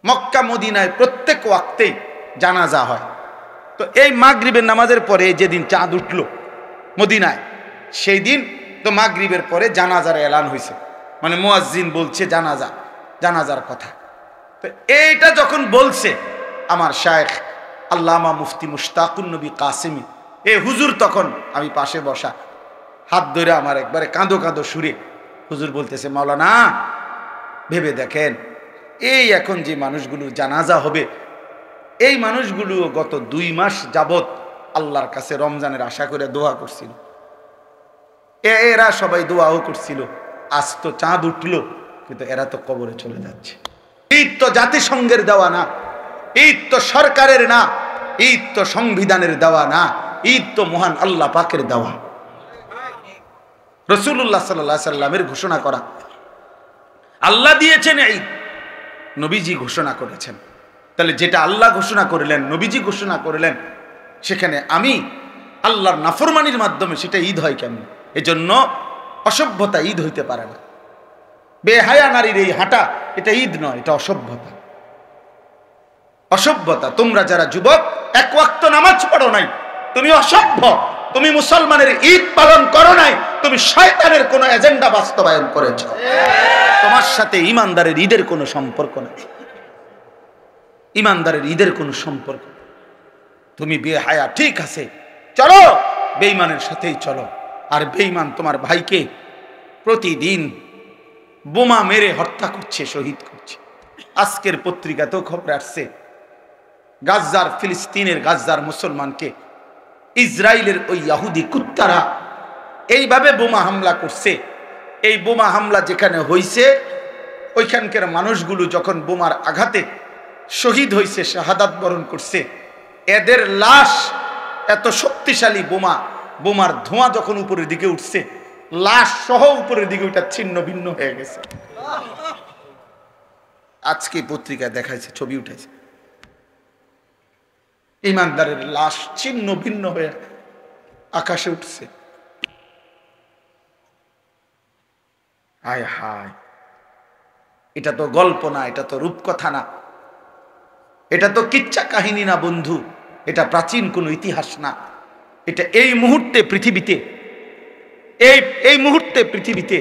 মক্কা মদিনায় প্রত্যেক ওয়াক্তেই জানাজা হয়। তো এই মাগরিবের নামাজের পরে যেদিন চাঁদ উঠল মদিনায়, সেই দিন তো মাগরিবের পরে জানাজার এলান হয়েছে, মানে মুয়াজ্জিন বলছে জানাজার কথা। তো এইটা যখন বলছে আমার শায়েখ আল্লামা মুফতি মুশতাকুন নবী কাসেমি, এ হুজুর, তখন আমি পাশে বসা, হাত ধরে আমার একবারে কাঁদো কাঁদো সুরে হুজুর বলতেছে, মাওলানা ভেবে দেখেন, এই এখন যে মানুষগুলো জানাজা হবে, এই মানুষগুলো গত 2 মাস যাবত আল্লাহর কাছে রমজানের আশা করে দোয়া করছিল, এরা সবাই দোয়াও করছিল, আজ তো চাঁদ উঠলো, কিন্তু এরা তো কবরে চলে যাচ্ছে। ঈদ তো জাতিসংঘের দেওয়া না, ঈদ তো সরকারের না, ঈদ তো সংবিধানের দেওয়া না, ঈদ তো মহান আল্লাহ পাকের দেওয়া, রাসূলুল্লাহ সাল্লাল্লাহু আলাইহি সাল্লামের ঘোষণা করা। আল্লাহ দিয়েছেন ঈদ, নবীজি ঘোষণা করেছেন। তাহলে যেটা আল্লাহ ঘোষণা করলেন, নবীজি ঘোষণা করলেন, সেখানে আমি আল্লাহর নাফরমানির মাধ্যমে সেটা ঈদ হয় কেন? এজন্য অসভ্যতা ঈদ হইতে পারে না। বেহায়া নারীর এই হাঁটা, এটা ঈদ নয়, এটা অসভ্যতা। অসভ্যতা। তোমরা যারা যুবক 1 ওয়াক্ত নামাজ পড়ো নাই, তুমি অসভ্য। তুমি মুসলমানের ঈদ পালন করো নাই, তুমি শয়তানের কোন এজেন্ডা বাস্তবায়ন করেছো। তোমার সাথে ইমানদারের ঈদের কোনো সম্পর্ক নাই, ইমানদারের ঈদের কোনো সম্পর্ক। তুমি বেহায়া, ঠিক আছে, চলো বেঈমানের সাথেই চলো। আর বেঈমান তোমার ভাইকে প্রতিদিন বোমা মেরে হত্যা করছে, শহীদ করছে। আজকের পত্রিকাতেও খবর আসছে, গাজ্জার, ফিলিস্তিনের গাজ্জার মুসলমানকে ইসরায়েলের ওই ইহুদি কুত্তারা এইভাবে বোমা হামলা করছে। এই বোমা হামলা যেখানে হইছে, ওইখানকার মানুষগুলো যখন বোমার আঘাতে শহীদ হয়েছে, শাহাদাত বরণ করছে, এদের লাশ এত শক্তিশালী বোমার ধোঁয়া যখন উপরের দিকে উঠছে, লাশ সহ উপরের দিকে ওইটা ছিন্ন ভিন্ন হয়ে গেছে। আজকে পত্রিকায় দেখাইছে, ছবি উঠেছে, ইমানদারের লাশ ছিন্ন ভিন্ন হয়ে আকাশে উঠছে। হায় হায়, এটা তো গল্প না, এটা তো রূপকথা না, এটা তো কিচ্ছা কাহিনী না বন্ধু, এটা প্রাচীন কোনো ইতিহাস না। এটা এই মুহূর্তে পৃথিবীতে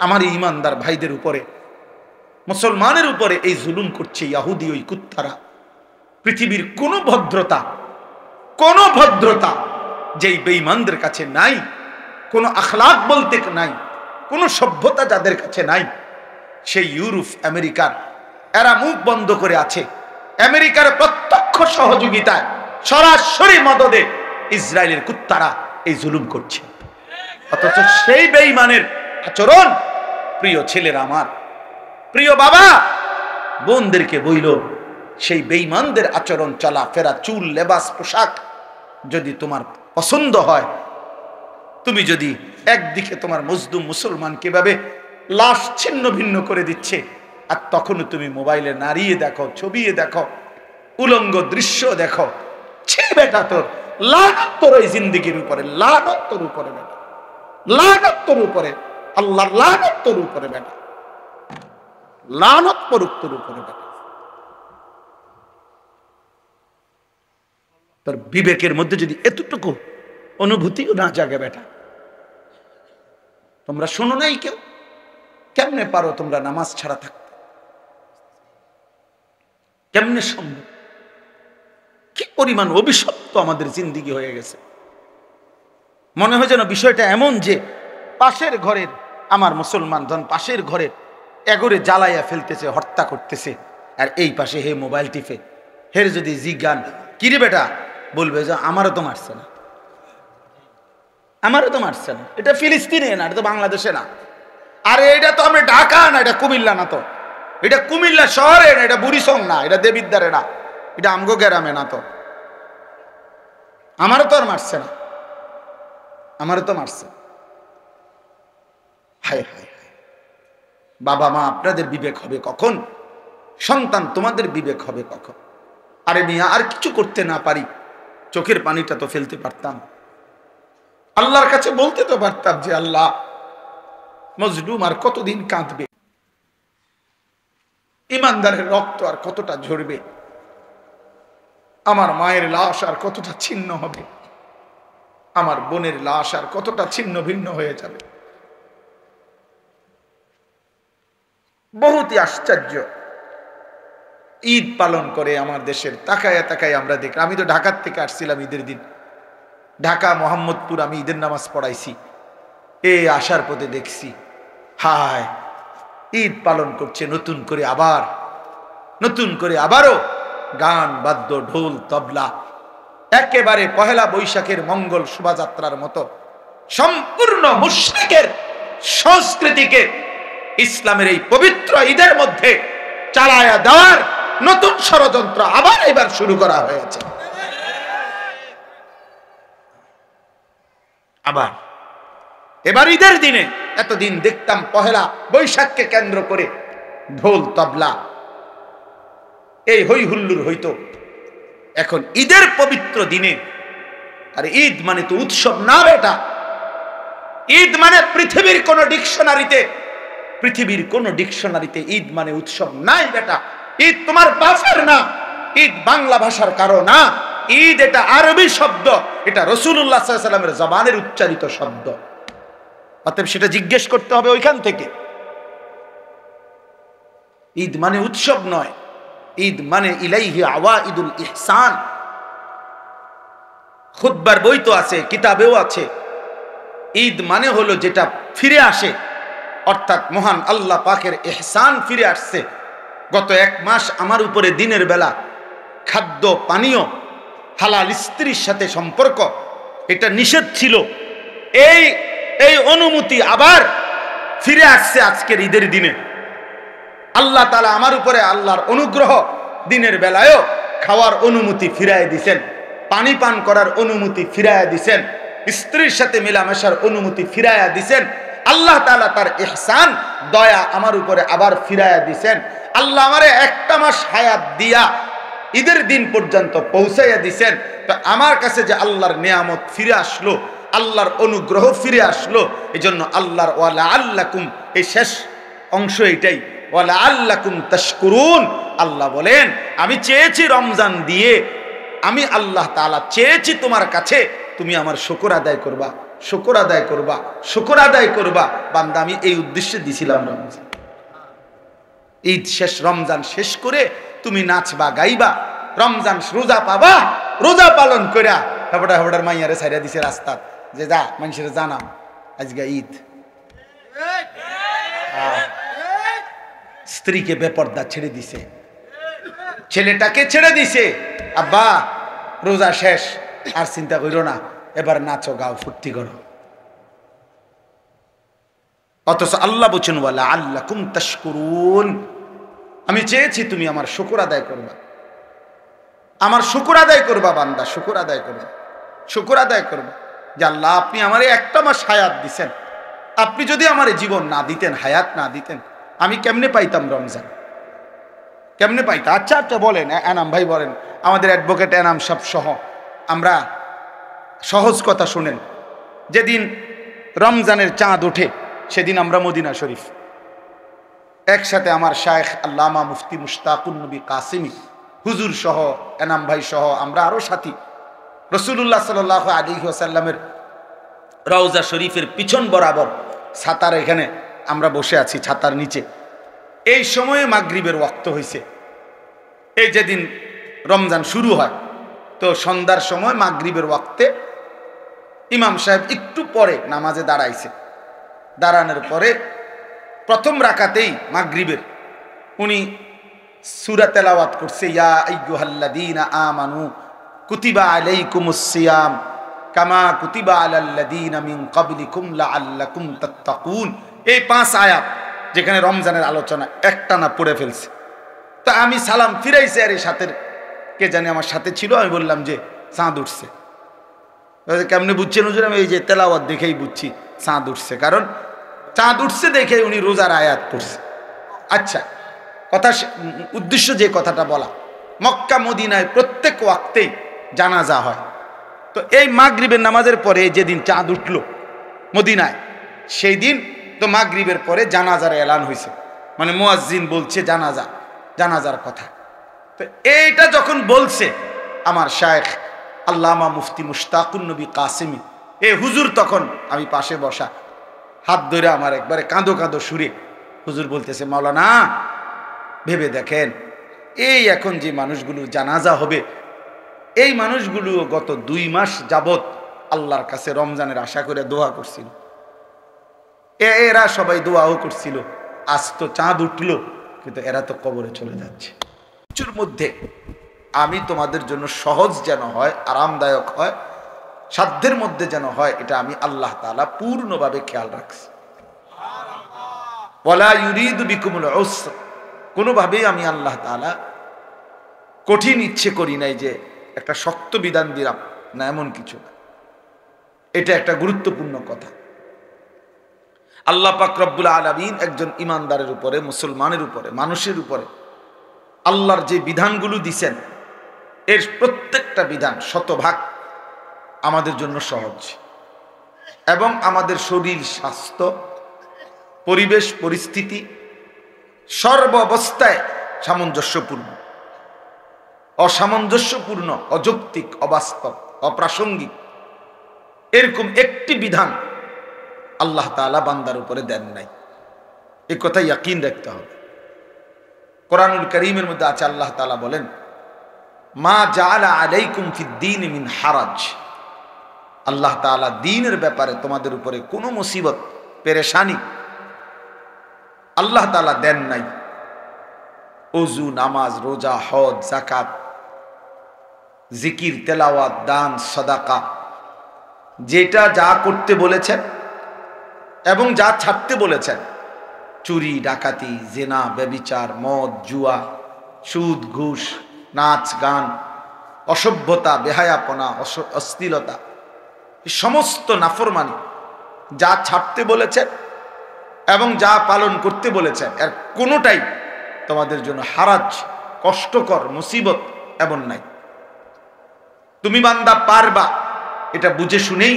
আমার ইমানদার ভাইদের উপরে, মুসলমানের উপরে এই জুলুম করছে ইহুদি ওই কুত্তারা। পৃথিবীর কোনো ভদ্রতা যেই বেঈমানদের কাছে নাই, কোনো আখলাক বলতে নাই, কোনো সভ্যতা যাদের কাছে নাই, সেই ইউরোপ আমেরিকার এরা মুখ বন্ধ করে আছে। আমেরিকার প্রত্যক্ষ সহযোগিতায়, সরাসরি মদদে ইসরায়েলের কুত্তারা এই জুলুম করছে। অথচ সেই বেঈমানের আচরণ, প্রিয় ছেলেরা, আমার প্রিয় বাবা বোনদেরকে বইল, সেই বেঈমানদের আচরণ, চলাফেরা, চুল, লেবাস, পোশাক যদি তোমার পছন্দ হয়, তুমি যদি একদিকে তোমার মজলুম মুসলমান কিভাবে লাশ ছিন্ন ভিন্ন করে দিচ্ছে, আর তখনও তুমি মোবাইলে নাড়িয়ে দেখো, ছবিয়ে দেখো, উলঙ্গ দৃশ্য দেখো, ছি বেটা, তোর লানত তোর এই জিন্দেগির উপরে, লানত তোর উপরে বেটা, লানত তোর উপরে, আল্লাহর লানত তোর উপরে বেটা, লানত পড়ুক তোর উপরে বেটা। তোর বিবেকের মধ্যে যদি এতটুকু অনুভূতিও না জাগে বেটা, তোমরা শোনো নাই কেউ, কেমনে পারো তোমরা নামাজ ছাড়া থাকতে? কেমনে সম্ভব? কি পরিমাণ অভিশপ্ত আমাদের জিন্দেগি হয়ে গেছে। মনে হয় যেন বিষয়টা এমন যে পাশের ঘরের আমার মুসলমান ধন পাশের ঘরের এগরে জ্বালাইয়া ফেলতেছে, হত্যা করতেছে, আর এই পাশে হে মোবাইল টিপে। হের যদি জিজ্ঞান, কিরে বেটা, বলবে যে আমারও তো মারছে না, আমারও তো মারছে না, এটা ফিলিস্তিনে না, এটা তো বাংলাদেশে না, আরে এটা তো আমরা ঢাকা না, এটা কুমিল্লা না, তো এটা কুমিল্লা শহরে না, এটা বুড়িসং না, এটা দেবিদ্বারে না, এটা আমগো গ্রামে না, তো আমারও তো আর মারছে না, আমারও তো মারছে। হায় হায় হায়, বাবা মা আপনাদের বিবেক হবে কখন? সন্তান তোমাদের বিবেক হবে কখন? আরে মিয়া, আর কিছু করতে না পারি, চোখের পানিটা তো ফেলতে পারতাম, আল্লাহর কাছে বলতে তো পারতাম যে আল্লাহ, মজলুম আর কতদিন কাঁদবে। ইমানদারের রক্ত আর কতটা ঝরবে, আমার মায়ের লাশ আর কতটা ছিন্ন হবে, আমার বোনের লাশ আর কতটা ছিন্ন ভিন্ন হয়ে যাবে। বহুতই আশ্চর্য। ঈদ পালন করে আমার দেশের, তাকায় তাকায় আমরা দেখি। আমি তো ঢাকার থেকে আসছিলাম ঈদের দিন, ঢাকা মোহাম্মদপুর আমি ঈদের নামাজ পড়াইছি। আসার পথে দেখছি হায় ঈদ পালন করছে নতুন করে, আবার নতুন করে আবারও গান বাদ্য ঢোল তবলা, একেবারে পহেলা বৈশাখের মঙ্গল শোভাযাত্রার মতো সম্পূর্ণ মুশরিকের সংস্কৃতিকে ইসলামের এই পবিত্র ঈদের মধ্যে চালায়া দেওয়ার নতুন ষড়যন্ত্র আবার এবার শুরু করা হয়েছে। আবার এবার ঈদের দিনে, এতদিন দেখতাম পহেলা বৈশাখকে কেন্দ্র করে ঢোল তবলা এই হই হুল্লুর হইতো, এখন ঈদের পবিত্র দিনে, আর ঈদ মানে তো উৎসব না বেটা। ঈদ মানে পৃথিবীর কোন ডিকশনারিতে ঈদ মানে উৎসব নাই বেটা। ঈদ তোমার বাপের না, ঈদ বাংলা ভাষার কারো না, ঈদ এটা আরবি শব্দ, এটা রাসূলুল্লাহ সাল্লাল্লাহু আলাইহি ওয়াসাল্লামের জবানের উচ্চারিত শব্দ। অতএব সেটা জিজ্ঞেস করতে হবে ওইখান থেকে। ঈদ মানে উৎসব নয়, ঈদ মানে ইলাইহি আওয়াইদুল ইহসান। খুতবার বই তো আছে, কিতাবেও আছে। ঈদ মানে হলো যেটা ফিরে আসে, অর্থাৎ মহান আল্লাহ পাকের ইহসান ফিরে আসছে। গত এক মাস আমার উপরে দিনের বেলা খাদ্য পানীয়, হালাল স্ত্রীর সাথে সম্পর্ক, এটা নিষেধ ছিল। এই অনুমতি আবার ফিরে আসছে আজকের ঈদের দিনে। আল্লাহ তাআলা আমার উপরে আল্লাহর অনুগ্রহ, দিনের বেলায়ও খাওয়ার অনুমতি ফিরায় দিছেন, পানি পান করার অনুমতি ফিরায় দিছেন, স্ত্রীর সাথে মেলামেশার অনুমতি ফিরায়া দিছেন। আল্লাহ তাআলা তার ইহসান দয়া আমার উপরে আবার ফিরায়া দিছেন। আল্লাহ আমারে একটা মাস হায়াত দিয়া ঈদের দিন পর্যন্ত পৌঁছাইয়া দিছেন। তো আমার কাছে যে আল্লাহর নিয়ামত ফিরে আসলো, আল্লাহর অনুগ্রহ ফিরে আসলো, এই জন্য আল্লাহর ওয়ালা আল্লাকুম, এই শেষ অংশ এটাই, ওয়ালা আল্লাকুম তাশকুরুন। আল্লাহ বলেন আমি চেয়েছি রমজান দিয়ে, আমি আল্লাহ তাআলা চেয়েছি তোমার কাছে তুমি আমার শুকর আদায় করবা, শুকর আদায় করবা, শুকর আদায় করবা। বান্দা আমি এই উদ্দেশ্যে দিছিলাম রমজান। ঈদ শেষ, রমজান শেষ করে তুমি নাচবা গাইবা, রমজান রোজা পাবা, রোজা পালন কইরা হেবড়ার মাইয়ারে ছাইরা দিছে রাস্তা, যে যা মানুষের জানাম আজকে ঈদ। স্ত্রীকে বেপর্দা ছেড়ে দিছে, ছেলেটাকে ছেড়ে দিছে, আব্বা রোজা শেষ, আর চিন্তা করো না, এবার নাচো গাও ফুর্তি করো। অথচ আল্লাহ বলছেন ওয়ালা আল্লাকুম তাশকুরুন, আমি চেয়েছি তুমি আমার শুকর আদায় করবা, আমার শুকর আদায় করবা বান্দা, শুকর আদায় করবা, শুকর আদায় করবা যে আল্লাহ আপনি আমারে একটা মাস হায়াত দিছেন, আপনি যদি আমার জীবন না দিতেন, হায়াত না দিতেন, আমি কেমনে পাইতাম রমজান, কেমনে পাইতাম? আচ্ছা আচ্ছা বলেন, এনাম ভাই বলেন, আমাদের অ্যাডভোকেট এনাম সব সহ আমরা সহজ কথা শুনেন। যেদিন রমজানের চাঁদ ওঠে সেদিন আমরা মদিনা শরীফ একসাথে, আমার শায়েখ আল্লামা মুফতি মুশতাকুন নবী কাসিমি হুজুর সহ, এনাম ভাই সহ, আমরা আরো সাথী, রাসূলুল্লাহ সাল্লাল্লাহু আলাইহি ওয়াসাল্লামের রওজা শরীফের পিছন বরাবর ছাতার এখানে আমরা বসে আছি, ছাতার নিচে। এই সময়ে মাগরিবের ওয়াক্ত হয়েছে। এই যেদিন রমজান শুরু হয়, তো সন্ধ্যার সময় মাগরিবের ওয়াক্তে ইমাম সাহেব একটু পরে নামাজে দাঁড়াইছে। দাঁড়ানোর পরে প্রথম রাকাতেই মাগরিবের উনি সূরা তেলাওয়াত করছে, ইয়া আইয়ুহাল্লাযীনা আমানু কুতিবা আলাইকুমুস সিয়াম কামা কুতিবা আলাল্লাযীনা মিন ক্বাবলিকুম লাআল্লাকুম তাত্তাকুন। এই 5 আয়াত যেখানে রমজানের আলোচনা একটানা পড়ে ফেলছে। তো আমি সালাম ফিরাইছি, আর এই সাথে কে জানি আমার সাথে ছিল, আমি বললাম যে চাঁদ উঠছে। কেমনে বুঝছেন হুজুর? আমি এই যে তেলাওয়াত দেখেই বুঝছি চাঁদ উঠছে, কারণ চাঁদ উঠছে দেখে উনি রোজার আয়াত পড়ছে। আচ্ছা, কথা উদ্দেশ্য যে কথাটা বলা, মক্কা মদিনায় প্রত্যেক ওয়াক্তেই জানাজা হয়। তো এই মাগরিবের নামাজের পরে যেদিন চাঁদ উঠল মদিনায়, সেই দিন তো মাগরিবের পরে জানাজার এলান হয়েছে, মানে মুয়াজ্জিন বলছে জানাজা। জানাজার কথা। তো এইটা যখন বলছে আমার শায়েখ আল্লামা মুফতি মুশতাকুন নবী কাসেমি, হুজুর তখন আমি পাশে বসা, হাত ধরে আমার একবারে কাঁদো কাঁদো সুরে হুজুর বলতেছে, মাওলানা ভেবে দেখেন, এই এখন যে মানুষগুলো জানাজা হবে, এই মানুষগুলো গত 2 মাস যাবত আল্লাহর কাছে রমজানের আশা করে দোয়া করছিল, এরা সবাই দোয়াও করছিল, আজ তো চাঁদ উঠলো, কিন্তু এরা তো কবরে চলে যাচ্ছে। কিছুর মধ্যে আমি তোমাদের জন্য সহজ যেন হয়, আরামদায়ক হয়, সাধ্যের মধ্যে যেন হয়, এটা আমি আল্লাহ তাআলা পূর্ণভাবে খেয়াল রাখছি। ওয়ালা ইউরিদু বিকুমুল উসর, কোনোভাবেই আমি আল্লাহ তাআলা কঠিন ইচ্ছে করি নাই যে একটা শক্ত বিধান দিলাম, না, এমন কিছু না। এটা একটা গুরুত্বপূর্ণ কথা। আল্লাহ পাক রব্বুল আলামিন একজন ইমানদারের উপরে, মুসলমানের উপরে, মানুষের উপরে আল্লাহর যে বিধানগুলো দিছেন, এর প্রত্যেকটা বিধান শতভাগ আমাদের জন্য সহজ এবং আমাদের শরীর, স্বাস্থ্য, পরিবেশ, পরিস্থিতি সর্ব অবস্থায় সামঞ্জস্যপূর্ণ। অসামঞ্জস্যপূর্ণ, অযৌক্তিক, অবাস্তব, অপ্রাসঙ্গিক এরকম একটি বিধান আল্লাহ তাআলা বান্দার উপরে দেন নাই। এই কথা ইয়াকিন রাখতে হবে। কোরআনুল কারীমের মধ্যে আছে, আল্লাহ তাআলা বলেন, মা জাআলা আলাইকুম ফিদ্দীন মিন হারাজ, আল্লাহ তাআলা দ্বীনের ব্যাপারে তোমাদের উপরে কোনো মুসিবত, পেরেশানি আল্লাহ তাআলা দেন নাই। ওযু, নামাজ, রোজা, হজ, যাকাত, জিকির, তেলাওয়াত, দান, সাদাকা, যেটা যা করতে বলেছেন এবং যা ছাড়তে বলেছেন, চুরি, ডাকাতি, জেনা, ব্যভিচার, মদ, জুয়া, সুদ, ঘুষ, নাচ, গান, অসভ্যতা, বেহায়াপনা, অশ্লীলতা, সমস্ত নাফরমানি যা ছাড়তে বলেছেন এবং যা পালন করতে বলেছেন, এর কোনোটাই তোমাদের জন্য হারাজ, কষ্টকর, মুসিবত এমন নাই। তুমি বান্দা পারবা, এটা বুঝে শুনেই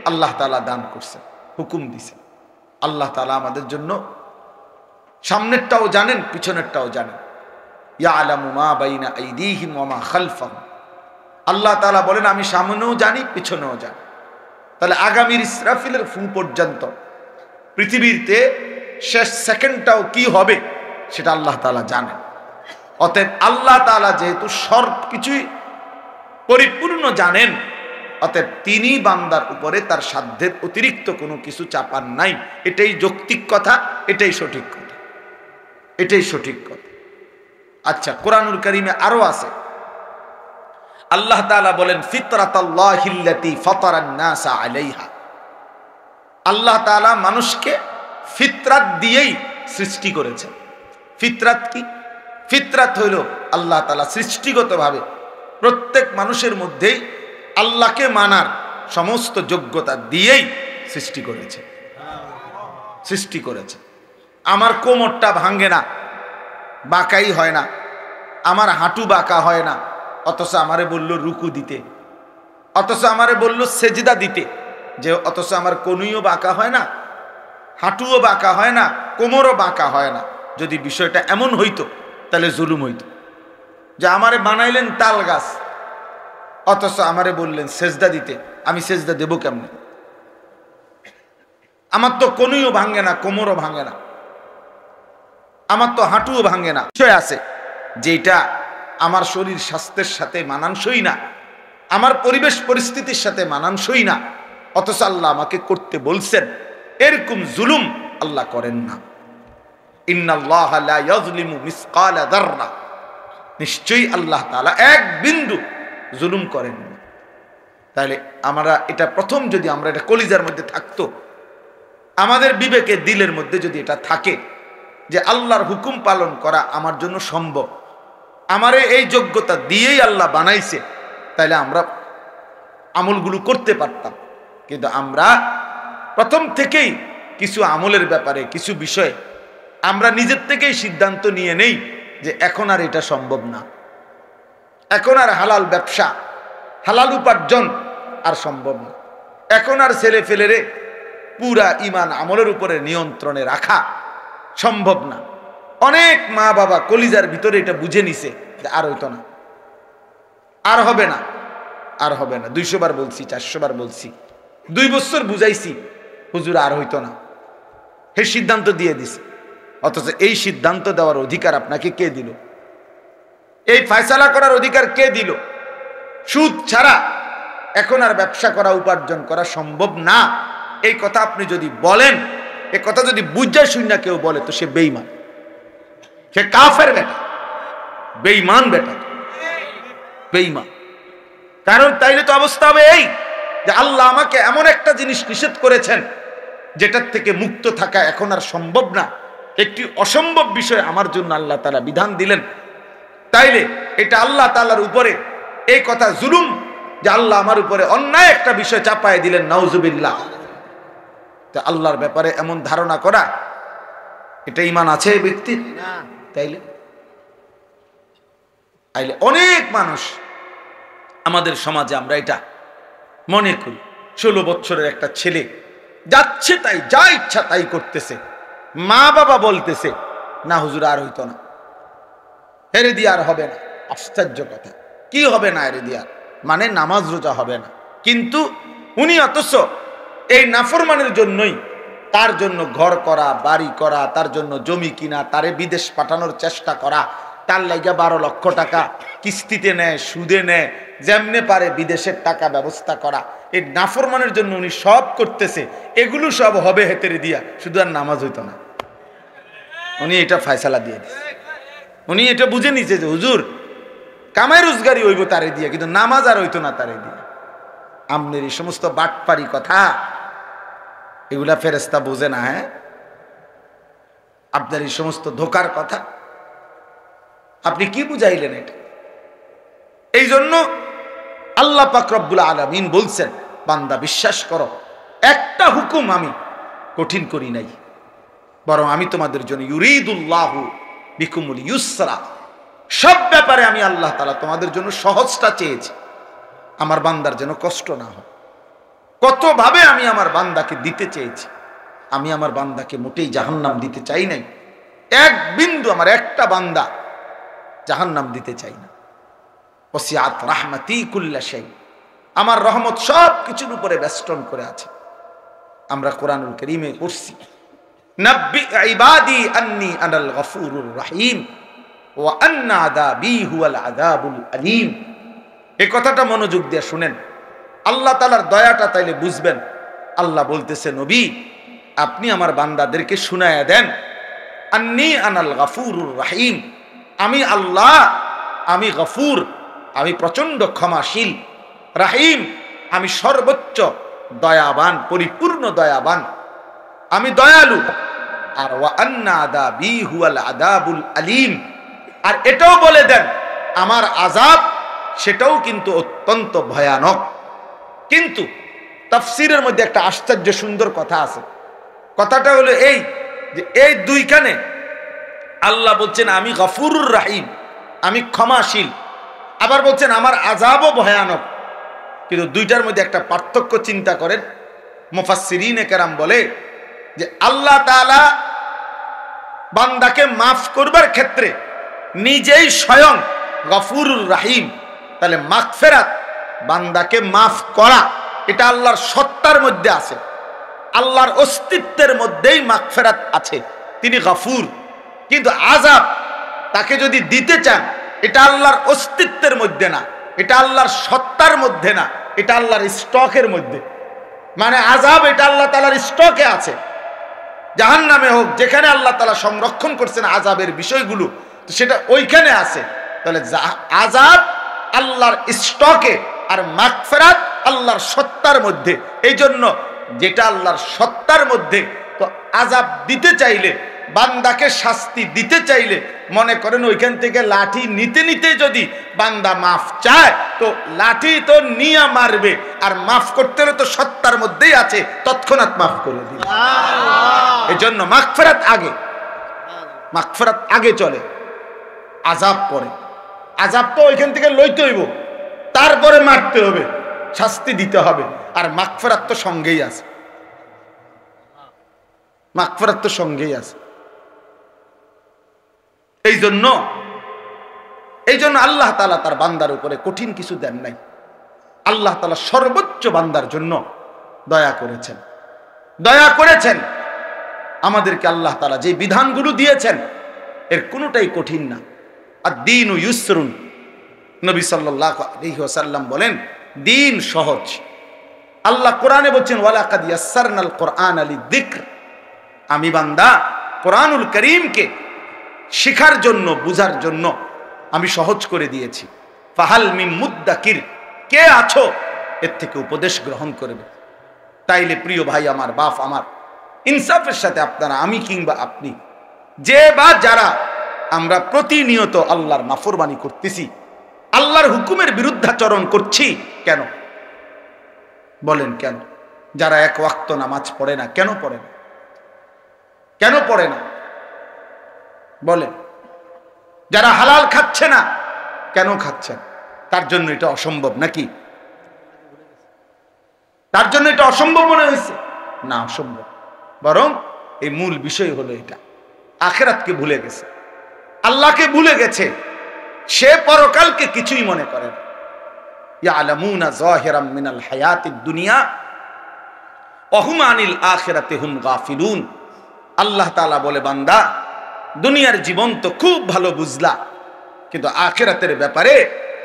আল্লাহ তাআলা দান করছেন, হুকুম দিছেন। আল্লাহ তাআলা আমাদের জন্য সামনেরটাও জানেন, পিছনেরটাও জানেন। ইয়ালামু মা বাইনা আইদিহিম ওয়া মা খালফাহুম, আল্লাহ তাআলা বলেন আমি সামনেও জানি, পিছনেও জানি। তাহলে আগামীর ইসরাফিলের ফু পর্যন্ত পৃথিবীতে শেষ সেকেন্ডটাও কি হবে সেটা আল্লাহ তাআলা জানেন। অতএব আল্লাহ তাআলা যেহেতু সব কিছুই পরিপূর্ণ জানেন, অতএব তিনি বান্দার উপরে তার সাধ্যের অতিরিক্ত কোনো কিছু চাপান নাই। এটাই যৌক্তিক কথা, এটাই সঠিক কথা, এটাই সঠিক কথা। আচ্ছা, কোরআনুল কারীমে আরো আছে, আল্লাহ তাআলা বলেন, ফিতরাতাল্লাহিল্লাতী ফাতারান নাসা আলাইহা, আল্লাহ তাআলা মানুষকে ফিতরাত দিয়েই সৃষ্টি করেছেন। ফিতরাত কি? ফিতরাত হইল আল্লাহ তাআলা সৃষ্টিগতভাবে প্রত্যেক মানুষের মধ্যেই আল্লাহকে মানার সমস্ত যোগ্যতা দিয়েই সৃষ্টি করেছে, সৃষ্টি করেছে। আমার কোমরটা ভাঙে না, বাঁকাই হয় না, আমার হাঁটু বাঁকা হয় না, অথচ আমারে বলল রুকু দিতে, অথচ আমারে বলল সেজদা দিতে, যে অথচ আমার কনুইও বাঁকা হয় না, হাঁটুও বাঁকা হয় না, কোমরও বাঁকা হয় না। যদি বিষয়টা এমন হইতো তাহলে জুলুম হইতো, যে আমারে বানাইলেন তাল গাছ, অথচ আমারে বললেন সেজদা দিতে, আমি সেজদা দেব কেমনে? আমার তো কনুইও ভাঙে না, কোমরও ভাঙে না, আমার তো হাঁটুও ভাঙে না। বিষয় আছে যেটা আমার শরীর স্বাস্থ্যের সাথে মানানসই না, আমার পরিবেশ পরিস্থিতির সাথে মানানসই না, অথচ আল্লাহ আমাকে করতে বলছেন। এরকম জুলুম আল্লাহ করেন না। ইন্নাল্লাহা লা ইয়াযলিমু মিসকালা যাররা, নিশ্চয়ই আল্লাহ তাআলা এক বিন্দু জুলুম করেন না। তাহলে আমরা এটা প্রথম, যদি আমরা এটা কলিজার মধ্যে থাকতো, আমাদের বিবেকে, দিলের মধ্যে যদি এটা থাকে যে আল্লাহর হুকুম পালন করা আমার জন্য সম্ভব, আমারে এই যোগ্যতা দিয়েই আল্লাহ বানাইছে, তাহলে আমরা আমলগুলো করতে পারতাম। কিন্তু আমরা প্রথম থেকেই কিছু আমলের ব্যাপারে, কিছু বিষয়ে আমরা নিজের থেকেই সিদ্ধান্ত নিয়ে নেই যে এখন আর এটা সম্ভব না, এখন আর হালাল ব্যবসা, হালাল উপার্জন আর সম্ভব না, এখন আর ছেলে ফেলেরে পুরা ইমান আমলের উপরে নিয়ন্ত্রণে রাখা সম্ভব না। অনেক মা বাবা কলিজার ভিতরে এটা বুঝে নিছে যে আর হইতো না, আর হবে না, আর হবে না। 200 বার বলছি, 400 বার বলছি, 2 বছর বুঝাইছি, হুজুর আর হইতো না। হে সিদ্ধান্ত দিয়ে দিছে। অথচ এই সিদ্ধান্ত দেওয়ার অধিকার আপনাকে কে দিল? এই ফয়সালা করার অধিকার কে দিল? সুদ ছাড়া এখন আর ব্যবসা করা, উপার্জন করা সম্ভব না, এই কথা আপনি যদি বলেন, এই কথা যদি বুঝা শুনে কেউ বলে, তো সে বেঈমান, সে কাফের বেটা, বেঈমান বেটা, বেঈমান। কারণ তাইলে তো অবস্থা হবে এই যে আল্লাহ আমাকে এমন একটা জিনিস নিষেধ করেছেন যেটার থেকে মুক্ত থাকা এখন আর সম্ভব না, একটি অসম্ভব বিষয় আমার জন্য আল্লাহ তাআলা বিধান দিলেন। তাইলে এটা আল্লাহ তাআলার উপরে এই কথা জুলুম যে আল্লাহ আমার উপরে অন্যায় একটা বিষয় চাপায় দিলেন, নাউজুবিল্লাহ। তো আল্লাহর ব্যাপারে এমন ধারণা করা, এটা ঈমান আছে এই ব্যক্তির? তাইলে অনেক মানুষ আমাদের সমাজে আমরা এটা মনে করি। 16 বছরের একটা ছেলে যাচ্ছে তাই, যা ইচ্ছা তাই করতেছে, মা বাবা বলতেছে না হুজুর আর হইতো না, হেরে দিয়ে আর হবে না। আশ্চর্য কথা, কি হবে না হেরে দিয়ে? মানে নামাজ রোজা হবে না, কিন্তু উনি অথচ এই নাফরমানের জন্যই, তার জন্য ঘর করা, বাড়ি করা, তার জন্য জমি কিনা, তারে বিদেশ পাঠানোর চেষ্টা করা, তার লাগা 12 লক্ষ টাকা কিস্তিতে নেয়, সুদে নেয়, যেমনে পারে বিদেশের টাকা ব্যবস্থা করা, এই নাফরমানের জন্য উনি সব করতেছে। এগুলো সব হবে হেতেরে দিয়া, শুধু আর নামাজ হইতো না। উনি এটা ফয়সালা দিয়ে দিচ্ছে, উনি এটা বুঝে নিছে যে হুজুর কামাই রোজগারি হইব তারে দিয়া, কিন্তু নামাজ আর হইতো না তারে দিয়া। আমনের এই সমস্ত বাটপারি কথা, এগুলা ফেরেশতা বোঝে না। হ্যাঁ, আপনার এই সমস্ত ধোকার কথা আপনি কি বুঝাইলেন? এটা এই জন্য আল্লাহ পাক রব্বুল আলামিন বলছেন, বান্দা বিশ্বাস করো, একটা হুকুম আমি কঠিন করি নাই, বরং আমি তোমাদের জন্য ইউরিদুল্লাহু বিকুমুল ইউসরা, সব ব্যাপারে আমি আল্লাহ তাআলা তোমাদের জন্য সহজটা চেয়েছি, আমার বান্দার যেন কষ্ট না হয়। কতভাবে আমি আমার বান্দাকে দিতে চেয়েছি, আমি আমার বান্দাকে মোটেই জাহান্নাম দিতে চাই নাই, এক বিন্দু আমার একটা বান্দা জাহান্নাম দিতে চাই না। ওসিআত রাহমাতি কুল্লা শাই, আমার রহমত সব কিছুর উপরে বেষ্টন করে আছে। আমরা কোরআনুল কারীমে পড়ছি, নাব্বি ইবাদি আন্নী আনাল গফুরুর রহিম ওয়া আন্না আযাবি হুয়াল আযাবুল আলীম। এই কথাটা মনোযোগ দিয়ে শুনেন, আল্লাহ তাআলার দয়াটা তাইলে বুঝবেন। আল্লাহ বলতেছে, নবী আপনি আমার বান্দাদেরকে শুনায়া দেন, আন্নী আনাল গফুরুর রহিম, আমি আল্লাহ, আমি গফুর, আমি প্রচন্ড ক্ষমাশীল, রাহিম, আমি সর্বোচ্চ দয়াবান, পরিপূর্ণ দয়াবান, আমি দয়ালু। আর ওয়া আন্না আযাবি হুয়াল আযাবুল আলীম, আর এটাও বলে দেন আমার আযাব সেটাও কিন্তু অত্যন্ত ভয়ানক। কিন্তু তাফসীরের মধ্যে একটা আশ্চর্য সুন্দর কথা আছে। কথাটা হলো এই যে এই দুইখানে আল্লাহ বলছেন আমি গফুরুর রাহিম, আমি ক্ষমাশীল, আবার বলছেন আমার আযাবও ভয়ানক। কিন্তু দুইটার মধ্যে একটা পার্থক্য চিন্তা করেন। মুফাসসিরিনে কেরাম বলে যে আল্লাহ তাআলা বান্দাকে মাফ করবার ক্ষেত্রে নিজেই স্বয়ং গফুরুর রাহিম, তাহলে মাগফিরাত, বান্দাকে মাফ করা, এটা আল্লাহর সত্তার মধ্যে আছে, আল্লাহর অস্তিত্বের মধ্যেই মাগফিরাত আছে, তিনি গফুর। কিন্তু আযাব তাকে যদি দিতে চান, এটা আল্লাহর অস্তিত্বের মধ্যে না, এটা আল্লাহর সত্তার মধ্যে না, এটা আল্লাহর স্টকের মধ্যে। মানে আযাব এটা আল্লাহ তাআলার স্টকে আছে, জাহান্নামে হোক, যেখানে আল্লাহ তাআলা সংরক্ষণ করছেন আযাবের বিষয়গুলো, তো সেটা ওইখানে আছে। তাহলে আযাব আল্লাহর স্টকে, আর মাগফিরাত আল্লাহর সত্তার মধ্যে। এই জন্য যেটা আল্লাহর সত্তার মধ্যে, তো আযাব দিতে চাইলে, বান্দাকে শাস্তি দিতে চাইলে, মনে করেন ওইখান থেকে লাঠি নিতে নিতে যদি বান্দা মাফ চায়, তো লাঠি তো নিয়া মারবে, আর মাফ করতে হলে তো সত্তার মধ্যেই আছে, তৎক্ষণাৎ মাফ করে দিবে। এই জন্য মাগফিরাত আগে, মাগফিরাত আগে চলে, আযাব পরে। আযাব তো ওইখান থেকে লইতে হইব, তারপরে মারতে হবে, শাস্তি দিতে হবে, আর মাগফিরাত তো সঙ্গেই আছে, মাগফিরাত তো সঙ্গেই আছে। এই জন্য আল্লাহ তাআলা তার বান্দার উপরে কঠিন কিছু দেন নাই। আল্লাহ তাআলা সর্বোচ্চ বান্দার জন্য দয়া করেছেন। আমাদেরকে আল্লাহ তাআলা যে বিধানগুলো দিয়েছেন এর কোনোটাই কঠিন না। আদ-দীনু ইউসরুন, নবী সাল্লাল্লাহু আলাইহি ওয়াসাল্লাম বলেন দিন সহজ। আল্লাহ কোরআনে বলছেন ওয়ালাকাদ ইয়াসসারনাল কোরআনা লিযিকর, আমি বান্দা কোরআনুল কারীমকে শিখার জন্য, বুঝার জন্য আমি সহজ করে দিয়েছি। ফাহাল মিন মুদ্দাকির, কে আছো এর থেকে উপদেশ গ্রহণ করবে। তাইলে প্রিয় ভাই আমার, বাপ আমার, ইনসাফের সাথে আপনারা, আমি কিংবা আপনি, যে বা যারা আমরা প্রতিনিয়ত আল্লাহর নাফরমানি করতেছি, আল্লাহর হুকুমের বিরুদ্ধাচরণ করছি, কেন বলেন? কেন? যারা এক ওয়াক্ত নামাজ পড়ে না, কেন পড়ে না? কেন পড়ে না বলেন? যারা হালাল খাচ্ছে না, কেন খাচ্ছেন? তার জন্য এটা অসম্ভব নাকি? তার জন্য এটা অসম্ভব মনে হয়েছে? না, অসম্ভব। বরং এই মূল বিষয় হলো এটা, আখিরাতকে ভুলে গেছে, আল্লাহকে ভুলে গেছে, সে পরকালকে কিছুই মনে করে না। ইয়ালামুনা যাহিরাম মিনাল হায়াতিদ দুনিয়া ওয়া হুম আনিল আখিরাতি হুম গাফিলুন। আল্লাহ তাআলা বলে, বান্দা দুনিয়ার জীবন তো খুব ভালো বুঝলা, কিন্তু আখিরাতের ব্যাপারে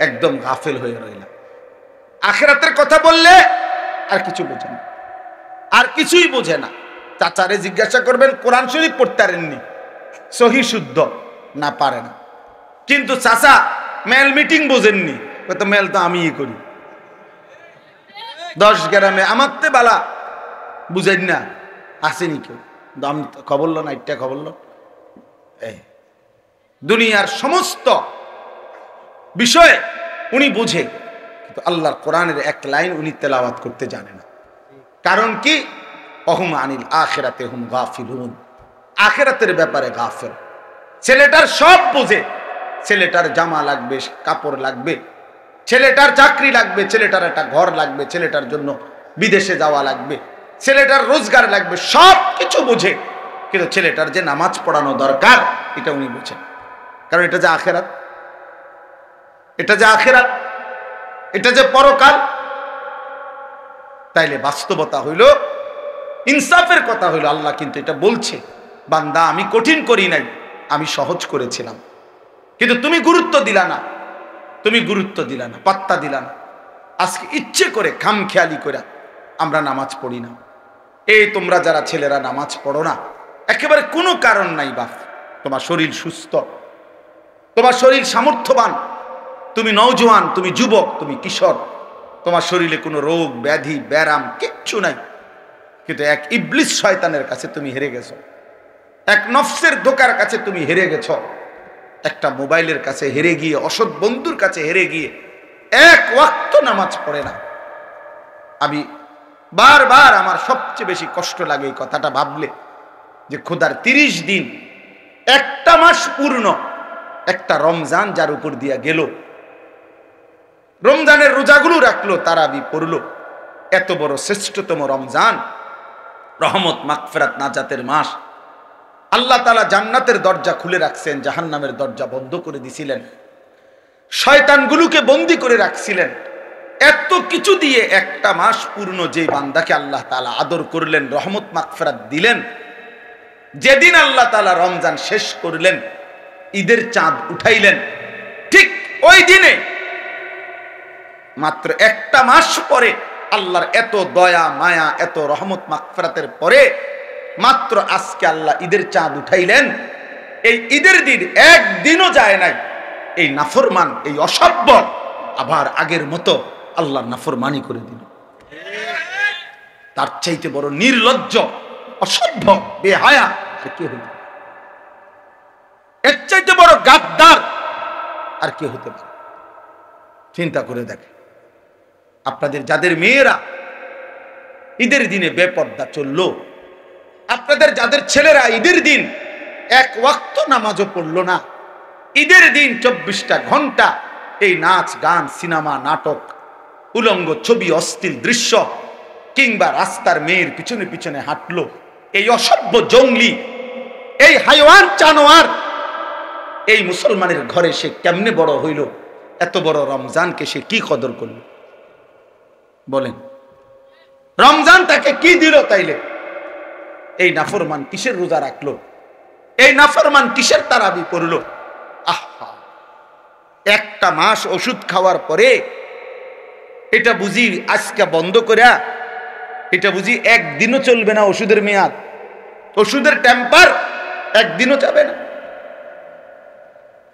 একদম গাফিল হয়ে রইলা। আখিরাতের কথা বললে আর কিছু বোঝে না, আর কিছুই বোঝে না। চাচারে জিজ্ঞাসা করবেন কোরআন শরীফ পড়তে পারেননি, সহি শুদ্ধ না, পারে না। কিন্তু চাচা মেল মিটিং বোঝেননি, তো মেল তো আমিই করি 10 গ্রামে, আমার তে বালা বুঝেন না, আসেনি কেউ, আমি খবর লো না, একটা খবর লো। দুনিয়ার সমস্ত বিষয়ে উনি বুঝে, কিন্তু আল্লাহর কোরআনের এক লাইন উনি তেলাওয়াত করতে জানে না। কারণ কি? অহুম আনিল আখিরাতে হুম গাফিলুন, আখিরাতের ব্যাপারে গাফিল। ছেলেটার সব বোঝে, ছেলেটার জামা লাগবে, কাপড় লাগবে, ছেলেটার চাকরি লাগবে, ছেলেটার একটা ঘর লাগবে, ছেলেটার জন্য বিদেশে যাওয়া লাগবে, ছেলেটার রোজগার লাগবে, সব কিছু বোঝে, কিন্তু ছেলেটার যে নামাজ পড়ানো দরকার এটা উনি বোঝেন। কারণ এটা যে আখিরাত, এটা যে আখিরাত, এটা যে পরকাল। তাইলে বাস্তবতা হইল, ইনসাফের কথা হইল, আল্লাহ কিন্তু এটা বলছে, বান্দা আমি কঠিন করি নাই, আমি সহজ করেছিলাম, কিন্তু তুমি গুরুত্ব দিলা না, তুমি গুরুত্ব দিলা না, পাত্তা দিলা না। আজকে ইচ্ছে করে খামখেয়ালি করে আমরা নামাজ পড়ি না। এই তোমরা যারা ছেলেরা নামাজ পড়ো না, একেবারে কোনো কারণ নাই বাপ। তোমার শরীর সুস্থ, তোমার শরীর সামর্থ্যবান, তুমি নওজোয়ান, তুমি যুবক, তুমি কিশোর, তোমার শরীরে কোনো রোগ ব্যাধি ব্যারাম কিচ্ছু নাই, কিন্তু এক ইবলিস শয়তানের কাছে তুমি হেরে গেছো, এক নফসের ধোকার কাছে তুমি হেরে গেছো, একটা মোবাইলের কাছে হেরে গিয়ে, অসৎ বন্ধুর কাছে হেরে গিয়ে এক ওয়াক্ত নামাজ পড়ে না। আমি বারবার, আমার সবচেয়ে বেশি কষ্ট লাগে এই কথাটা ভাবলে, যে খোদার 30 দিন, একটা মাস পূর্ণ, একটা রমজান যার উপর দিয়া গেল, রমজানের রোজাগুলো রাখলো, তারাবি পড়লো, এত বড় শ্রেষ্ঠতম রমজান, রহমত মাগফিরাত নাজাতের মাস, আল্লাহ তাআলা জান্নাতের দরজা খুলে রাখছেন, জাহান্নামের দরজা বন্ধ করে দিছিলেন, শয়তানগুলোকে বন্দী করে রাখছিলেন। এত কিছু দিয়ে একটা মাস পূর্ণ যে বান্দাকে আল্লাহ তাআলা আদর করলেন, রহমত মাগফিরাত দিলেন, যেদিন আল্লাহ তাআলা রমজান শেষ করলেন, ঈদের চাঁদ উঠাইলেন, ঠিক ওই দিনে মাত্র একটা মাস পরে আল্লাহর এত দয়া মায়া, এত রহমত মাগফিরাতের পরে মাত্র আজকে আল্লাহ ঈদের চাঁদ উঠাইলেন। এই ঈদের দিন একদিনও যায় নাই এই নাফরমান, এই অসভ্য আবার আগের মতো আল্লাহর নাফরমানি করে দিল। তার চাইতে বড় নির্লজ্জ, অসভ্য, বেহায়া আর কে হইতে, এর চাইতে বড় গাদ্দার আর কে হতে পারে? চিন্তা করে দেখে। আপনাদের যাদের মেয়েরা ঈদের দিনে বেপর্দা চললো, আপনাদের যাদের ছেলেরা ঈদের দিন এক ওয়াক্ত নামাজও পড়লো না, ঈদের দিন 24টা ঘন্টা এই নাচ গান, সিনেমা, নাটক, উলঙ্গ ছবি, অশ্লীল দৃশ্য, কিংবা রাস্তার মেয়ের পিছনে পিছনে হাঁটলো, এই অসভ্য জঙ্গলি, এই হাইওয়ান জানোয়ার এই মুসলমানের ঘরে সে কেমনে বড় হইল, এত বড় রমজানকে সে কি কদর করল বলেন? রমজান তাকে কি দিল তাইলে? এই নাফরমান কিসের রোজা রাখলো? এই নাফরমান কিসের তারাবি পড়লো? আহা, একটা মাস ওষুধ খাওয়ার পরে এটা বুঝি আজকে বন্ধ করিয়া, এটা বুঝি একদিনও চলবে না ওষুধের মেয়াদ, ওষুধের টেম্পার একদিনও যাবে না।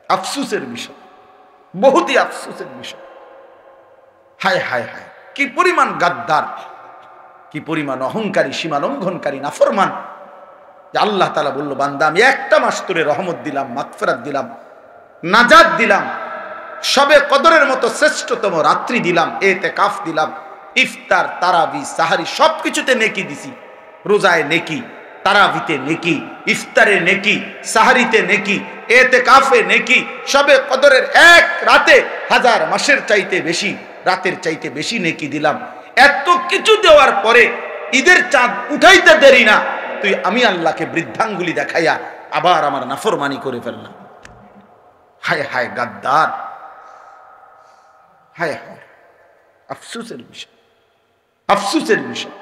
আফসোসের বিষয়, বহুতই আফসোসের বিষয়। হায় হায় হায়, কি পরিমাণ গাদ্দার, কি পরিমাণ অহংকারী, সীমা লঙ্ঘনকারী নাফরমান। যে আল্লাহ তাআলা বলল, বান্দা আমি একটা মাস তোরে রহমত দিলাম, মাগফিরাত দিলাম, নাজাত দিলাম, সবে কদরের মতো শ্রেষ্ঠতম রাত্রি দিলাম, ইতিকাফ দিলাম, ইফতার, তারাবি, সাহারি সবকিছুতে নেকি দিছি। রোজায় নেকি, তারাবিতে নেকি, ইফতারে নেকি, সাহারিতে নেকি, ইতিকাফে নেকি, সবে কদরের এক রাতে 1000 মাসের চাইতে বেশি, রাতের চাইতে বেশি নেকি দিলাম। এত কিছু দেওয়ার পরে ঈদের চাঁদ উঠাইতে দেরি না, তুই আমি আল্লাহকে বৃদ্ধাঙ্গুলি দেখাইয়া আবার আমার নাফরমানি করে ফেললাম। হায় হায় গাদ্দার, হায় হায়, আফসোসের বিষয়, আফসোসের বিষয়।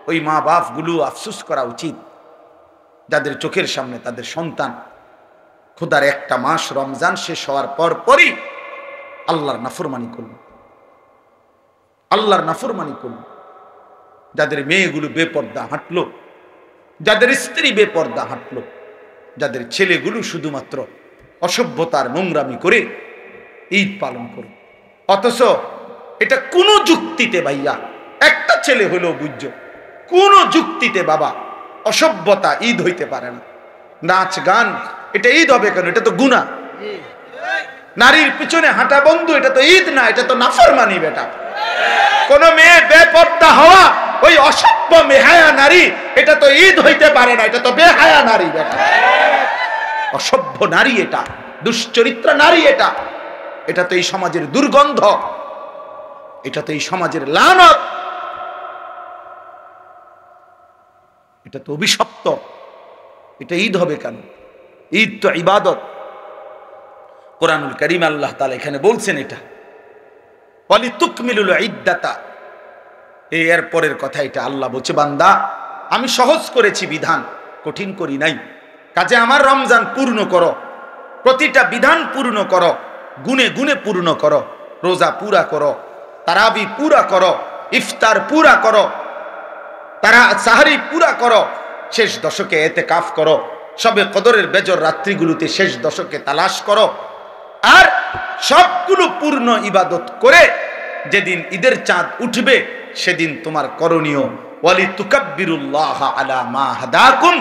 ওই মা বাপ গুলো আফসোস করা উচিত, যাদের চোখের সামনে তাদের সন্তান খোদার একটা মাস রমজান শেষ হওয়ার পর পরই আল্লাহর নাফরমানি করল, আল্লাহর নাফরমানি করল। যাদের মেয়েগুলো বেপর্দা হাঁটলো, যাদের স্ত্রী বেপর্দা হাঁটলো, যাদের ছেলেগুলো শুধুমাত্র অসভ্যতার নোংরামি করে ঈদ পালন করল। অথচ এটা কোনো যুক্তিতে ভাইয়া, একটা ছেলে হলেও বুঝছ, কোন যুক্তিতে বাবা অসভ্যতা ঈদ হইতে পারে না। নাচ গান এটা ঈদ হবে কেন? এটা তো গুনাহ। নারীর পিছনে হাঁটা বন্ধু, এটা তো ঈদ না, এটা তো নাফরমানি বেটা। কোন মেয়ে বেপর্দা হওয়া, ওই অসভ্য বেহায়া নারী, এটা তো ঈদ হইতে পারে না, এটা তো বেহায়া নারী বেটা। অসভ্য নারী এটা, দুশ্চরিত্রা নারী এটা, এটা তো এই সমাজের দুর্গন্ধ, এটা তো এই সমাজের লানত, এটা তো অভিশপ্ত। এটা ঈদ হবে কেন? ঈদ তো ইবাদত। কোরআনুল কারীম আল্লাহ তাআলা এখানে বলছেন এটা ওয়ালিতুকমিলুল ইদ্দাতা, এর পরের কথা এটা আল্লাহ বলছে, বান্দা আমি সহজ করেছি বিধান, কঠিন করি নাই। কাজে আমার রমজান পূর্ণ করো, প্রতিটা বিধান পূর্ণ করো, গুণে গুণে পূর্ণ করো, রোজা পুরা করো, তারাবি পুরা করো, ইফতার পুরা করো, সাহারি পুরা করো, শেষ দশকে ইতিকাফ করো, সবে কদরের বেজর রাত্রিগুলোতে শেষ দশকে তালাশ করো। আর সবগুলো পূর্ণ ইবাদত করে যেদিন ঈদের চাঁদ উঠবে সেদিন তোমার করণীয় ওয়ালিতুকাব্বিরুল্লাহ আলা মা হাদাকুম,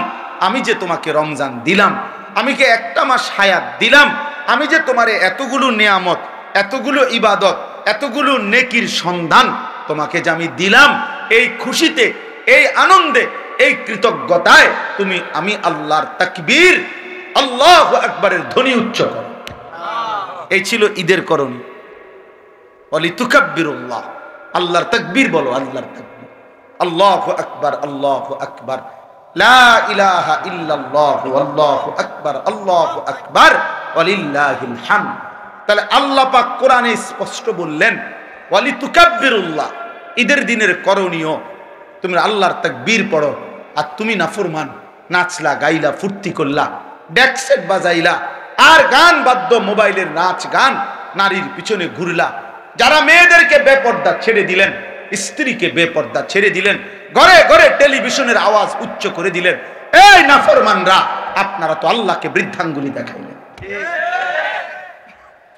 আমি যে তোমাকে রমজান দিলাম, আমি যে একটা মাস হায়াত দিলাম, আমি যে তোমারে এতগুলো নিয়ামত, এতগুলো ইবাদত, এতগুলো নেকির সন্ধান তোমাকে যে আমি দিলাম, এই খুশিতে, এই আনন্দে, এই কৃতজ্ঞতায় তুমি আমি আল্লাহর তাকবীর, আল্লাহু আকবারের ধ্বনি উচ্চ করো। এই ছিল ঈদের করণীয়। ওয়ালিতুকাব্বিরুল্লাহ, আল্লাহর তাকবীর বলো, আল্লাহর তাকবীর, আল্লাহু আকবার, আল্লাহু আকবার, লা ইলাহা ইল্লাল্লাহ, আল্লাহু আকবার, আল্লাহু আকবার, ওয়ালিল্লাহিল হামদ। তাহলে আল্লাহ পাক কোরআনে স্পষ্ট বললেন ওয়ালিতুকাব্বিরুল্লাহ, ঈদের দিনের করণীয় তুমি আল্লাহর তাকবীর পড়ো। আর তুমি নাফরমান, নাচলা, গাইলা, ফুর্তি করলা, ডেকসেট বাজাইলা, আর গান বাদ্য, মোবাইলের নাচ গান, নারীর পিছনে ঘুরলা, যারা মেয়েদেরকে বেপর্দা ছেড়ে দিলেন, স্ত্রীকে বেপর্দা ছেড়ে দিলেন, ঘরে ঘরে টেলিভিশনের আওয়াজ উচ্চ করে দিলেন, এই নাফরমানরা আপনারা তো আল্লাহকে বৃদ্ধাঙ্গুলি দেখাইলেন,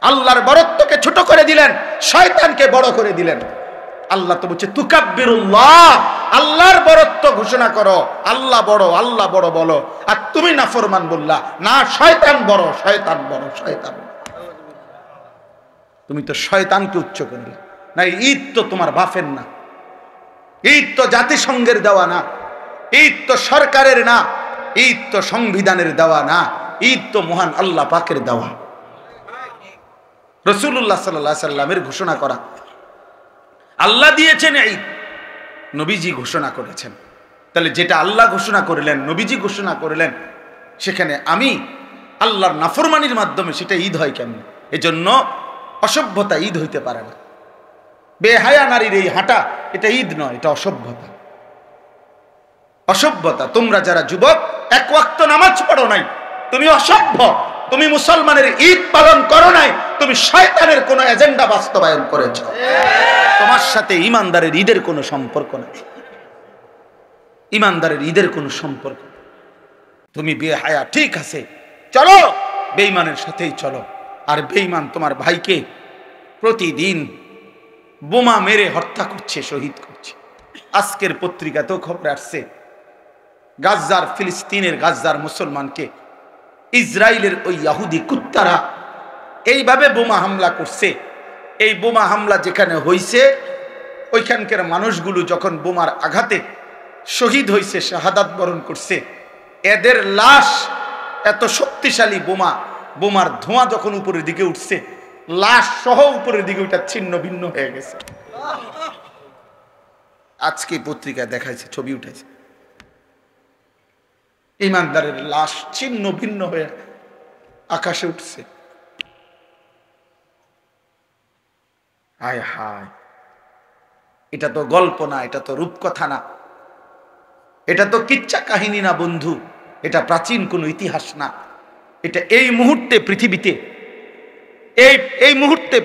আল্লাহর বরত্বকে ছোট করে দিলেন, শয়তানকে বড় করে দিলেন। আল্লাহ তো বলছে তুকাব্বিরুল্লাহ, আল্লাহর বরত্ব ঘোষণা করো, আল্লাহ বড়, আল্লাহ বড় বলো। আর তুমি নাফরমান বললা, না শয়তান বড়, শয়তান বড়, শয়তান। তুমি তো শয়তানকে উচ্চ করলে না। ঈদ তো তোমার বাপের না, ঈদ তো জাতিসংঘের দেওয়া না, ঈদ তো সরকারের না, ঈদ তো সংবিধানের দেওয়া না, ঈদ তো মহান আল্লাহ পাকের দেওয়া। রাসূলুল্লাহ সাল্লাল্লাহু আলাইহি সাল্লামের ঘোষণা করা, আল্লাহ দিয়েছেন ঈদ, নবীজি ঘোষণা করেছেন। তাহলে যেটা আল্লাহ ঘোষণা করলেন, নবীজি ঘোষণা করলেন, সেখানে আমি আল্লাহর নাফরমানির মাধ্যমে সেটা ঈদ হয় কেমন? এজন্য অসভ্যতা ঈদ হইতে পারে না। বেহায়া নারীর এই হাঁটা এটা ঈদ নয়, এটা অসভ্যতা। অসভ্যতা। তোমরা যারা যুবক এক ওয়াক্ত নামাজ পড়ো নাই, তুমি অসভ্য। তুমি মুসলমানের ঈদ পালন করো নাই, তুমি শয়তানের কোন এজেন্ডা বাস্তবায়ন করেছ। তোমার সাথে ইমানদারের ঈদের কোনো সম্পর্ক নাই। ইমানদারের ঈদের কোনো সম্পর্ক। তুমি বেহায়া, ঠিক আছে, চলো বেঈমানের সাথেই চলো। আর বেঈমান তোমার ভাইকে প্রতিদিন বোমা মেরে হত্যা করছে, শহীদ করছে। আজকের পত্রিকাতেও খবর আসছে, গাজ্জার, ফিলিস্তিনের গাজ্জার মুসলমানকে ইসরায়েলের ওই ইহুদি কুত্তারা এইভাবে বোমা হামলা করছে। এই বোমা হামলা যেখানে হইছে, ওইখানকার মানুষগুলো যখন বোমার আঘাতে শহীদ হয়েছে, শাহাদাত বরণ করছে, এদের লাশ এত শক্তিশালী বোমার ধোঁয়া যখন উপরের দিকে উঠছে, লাশ সহ উপরের দিকে ওইটা ছিন্ন ভিন্ন হয়ে গেছে। আজকে পত্রিকায় দেখাইছে, ছবি উঠেছে, ইমানদারের লাশ ছিন্ন ভিন্ন হয়ে আকাশে উঠছে। হায় হায়, এটা তো গল্প না, এটা তো রূপকথা না, এটা তো কিচ্ছা কাহিনী না বন্ধু, এটা প্রাচীন কোনো ইতিহাস না। এটা এই মুহূর্তে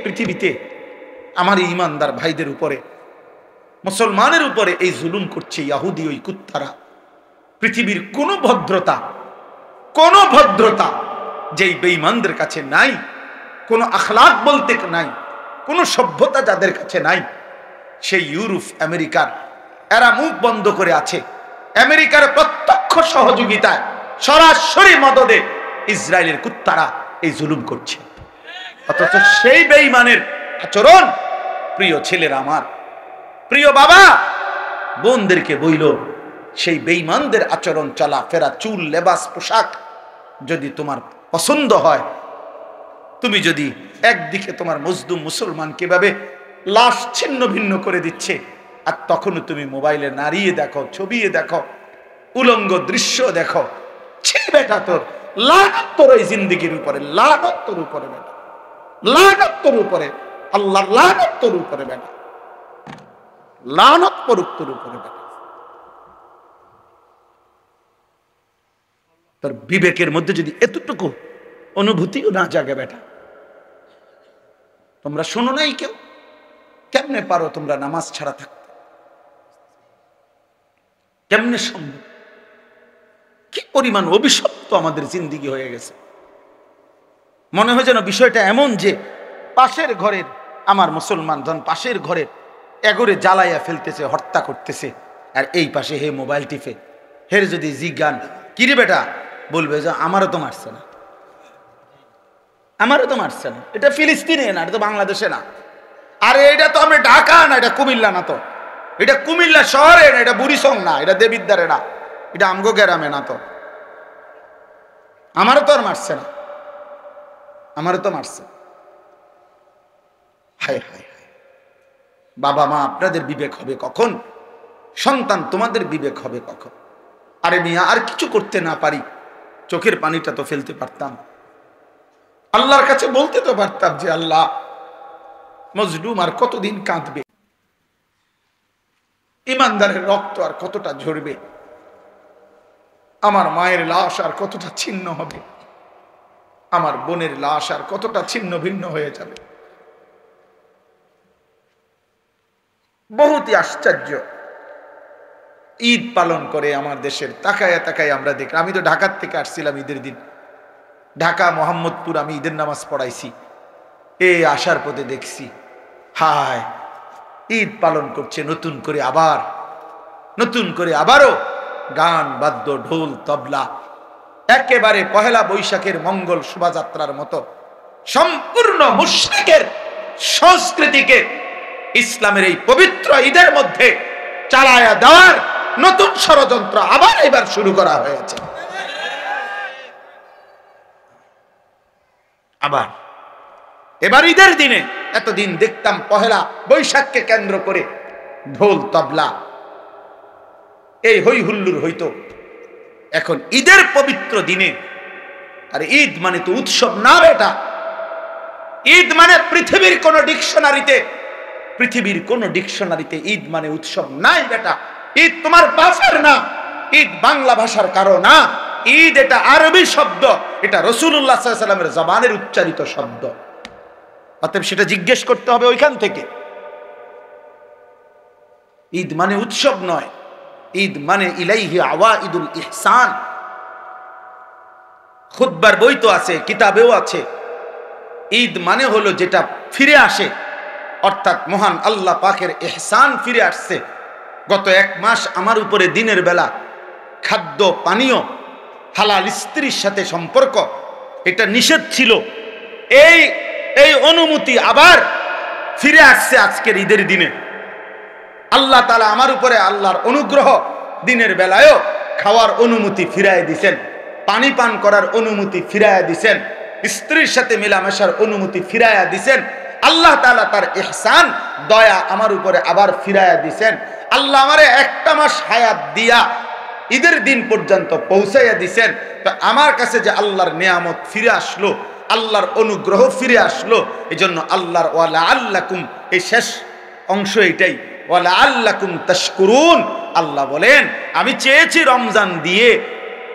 পৃথিবীতে আমার ইমানদার ভাইদের উপরে, মুসলমানের উপরে এই জুলুম করছে ইহুদি ওই কুত্তারা। পৃথিবীর কোনো ভদ্রতা যেই বেঈমানদের কাছে নাই, কোনো আখলাক বলতে নাই, কোনো সভ্যতা যাদের কাছে নাই, সেই ইউরোপ আমেরিকার এরা মুখ বন্ধ করে আছে। আমেরিকার প্রত্যক্ষ সহযোগিতায়, সরাসরি মদদে ইসরায়েলের কুত্তারা এই জুলুম করছে। অথচ সেই বেঈমানের আচরণ, প্রিয় ছেলেরা, আমার প্রিয় বাবা বোনদেরকে বইল, সেই বেঈমানদের আচরণ, চলাফেরা, চুল, লেবাস, পোশাক যদি তোমার পছন্দ হয়, তুমি যদি একদিকে তোমার মজলুম মুসলমানকে ভাবে লাশ ছিন্ন ভিন্ন করে দিচ্ছে, আর তখনও তুমি মোবাইলে নাড়িয়ে দেখো, ছবিয়ে দেখো, উলঙ্গ দৃশ্য দেখো, ছি বেটা, তোর লানত তোর এই জিন্দেগির উপরে, লানত তোর উপরে বেটা, লানত তোর উপরে, আল্লাহর লানত তোর উপরে বেটা, লানত পড়ুক তোর উপরে বেটা। তোর বিবেকের মধ্যে যদি এতটুকু অনুভূতিও না জাগে বেটা। তোমরা শোনো নাই কেউ, কেমনে পারো তোমরা নামাজ ছাড়া থাকতে? কেমনে সম্ভব? কি পরিমাণ অভিশপ্ত আমাদের জিন্দেগি হয়ে গেছে। মনে হয় যেন বিষয়টা এমন যে পাশের ঘরের আমার মুসলমান ধন পাশের ঘরের এগরে জ্বালাইয়া ফেলতেছে, হত্যা করতেছে, আর এই পাশে হে মোবাইল টিপে। হের যদি জিজ্ঞান কিরে বেটা, বলবে যে আমারও তো মারছে না, আমারও তো মারছে না, এটা ফিলিস্তিনে না, এটা তো বাংলাদেশে না, আরে এটা তো আমরা ঢাকা না, এটা কুমিল্লা না, তো এটা কুমিল্লা শহরে না, এটা বুড়িসং না, এটা দেবিদ্বারে না, এটা আমগো গ্রামে না, তো আমারও তো আর মারছে না, আমারও তো মারছে। হায় হায় হায়, বাবা মা আপনাদের বিবেক হবে কখন? সন্তান তোমাদের বিবেক হবে কখন? আরে মিয়া, আর কিছু করতে না পারি, চোখের পানিটা তো ফেলতে পারতাম, আল্লাহর কাছে বলতে তো পারতাম যে আল্লাহ, মজলুম আর কতদিন কাঁদবে, ইমানদারের রক্ত আর কতটা ঝরবে, আমার মায়ের লাশ আর কতটা ছিন্ন হবে, আমার বোনের লাশ আর কতটা ছিন্ন ভিন্ন হয়ে যাবে। বহুতই আশ্চর্য ঈদ পালন করে আমার দেশের, তাকায় তাকায় আমরা দেখি। আমি তো ঢাকার থেকে আসছিলাম ঈদের দিন, ঢাকা মোহাম্মদপুর আমি ঈদের নামাজ পড়াইছি, এই আসার পথে দেখছি হায় ঈদ পালন করছে নতুন করে, আবারও গান, বাদ্য, ঢোল, তবলা, একেবারে পহেলা বৈশাখের মঙ্গল শোভাযাত্রার মতো সম্পূর্ণ মুশরিকের সংস্কৃতিকে ইসলামের এই পবিত্র ঈদের মধ্যে চালায়া দেওয়ার নতুন ষড়যন্ত্র আবার এবার শুরু করা হয়েছে। আবার এবার ঈদের দিনে, এতদিন দেখতাম পহেলা বৈশাখকে কেন্দ্র করে ঢোল, তবলা, এই হই হুল্লুর হইতো, এখন ঈদের পবিত্র দিনে আর ঈদ মানে তো উৎসব না বেটা। ঈদ মানে পৃথিবীর কোন ডিকশনারিতে ঈদ মানে উৎসব নাই বেটা। ঈদ তোমার বাপের না, ঈদ বাংলা ভাষার কারো না, ঈদ এটা আরবি শব্দ, এটা রাসূলুল্লাহ সাল্লাল্লাহু আলাইহি ওয়াসাল্লামের জবানের উচ্চারিত শব্দ। অতএব সেটা জিজ্ঞেস করতে হবে ওইখান থেকে। ঈদ মানে উৎসব নয়, ঈদ মানে ইলাইহি আওয়াইদুল ইহসান। খুতবার বই তো আছে, কিতাবেও আছে। ঈদ মানে হলো যেটা ফিরে আসে, অর্থাৎ মহান আল্লাহ পাকের ইহসান ফিরে আসছে। গত 1 মাস আমার উপরে দিনের বেলা খাদ্য পানীয়, হালাল স্ত্রীর সাথে সম্পর্ক, এটা নিষেধ ছিল। এই অনুমতি আবার ফিরে আসছে আজকের ঈদের দিনে। আল্লাহ তাআলা আমার উপরে আল্লাহর অনুগ্রহ, দিনের বেলায়ও খাওয়ার অনুমতি ফিরায় দিছেন, পানি পান করার অনুমতি ফিরায়া দিছেন, স্ত্রীর সাথে মেলামেশার অনুমতি ফিরায়া দিছেন। আল্লাহ তাআলা তার ইহসান দয়া আমার উপরে আবার ফিরায়া দিছেন। আল্লাহ আমারে 1টা মাস হায়াত দিয়া ঈদের দিন পর্যন্ত পৌঁছাইয়া দিছেন। তো আমার কাছে যে আল্লাহর নিয়ামত ফিরে আসলো, আল্লাহর অনুগ্রহ ফিরে আসলো, এজন্য আল্লাহর ওয়ালা আল্লাকুম, এই শেষ অংশ এটাই, ওয়ালা আল্লাকুম তাশকুরুন। আল্লাহ বলেন আমি চেয়েছি রমজান দিয়ে,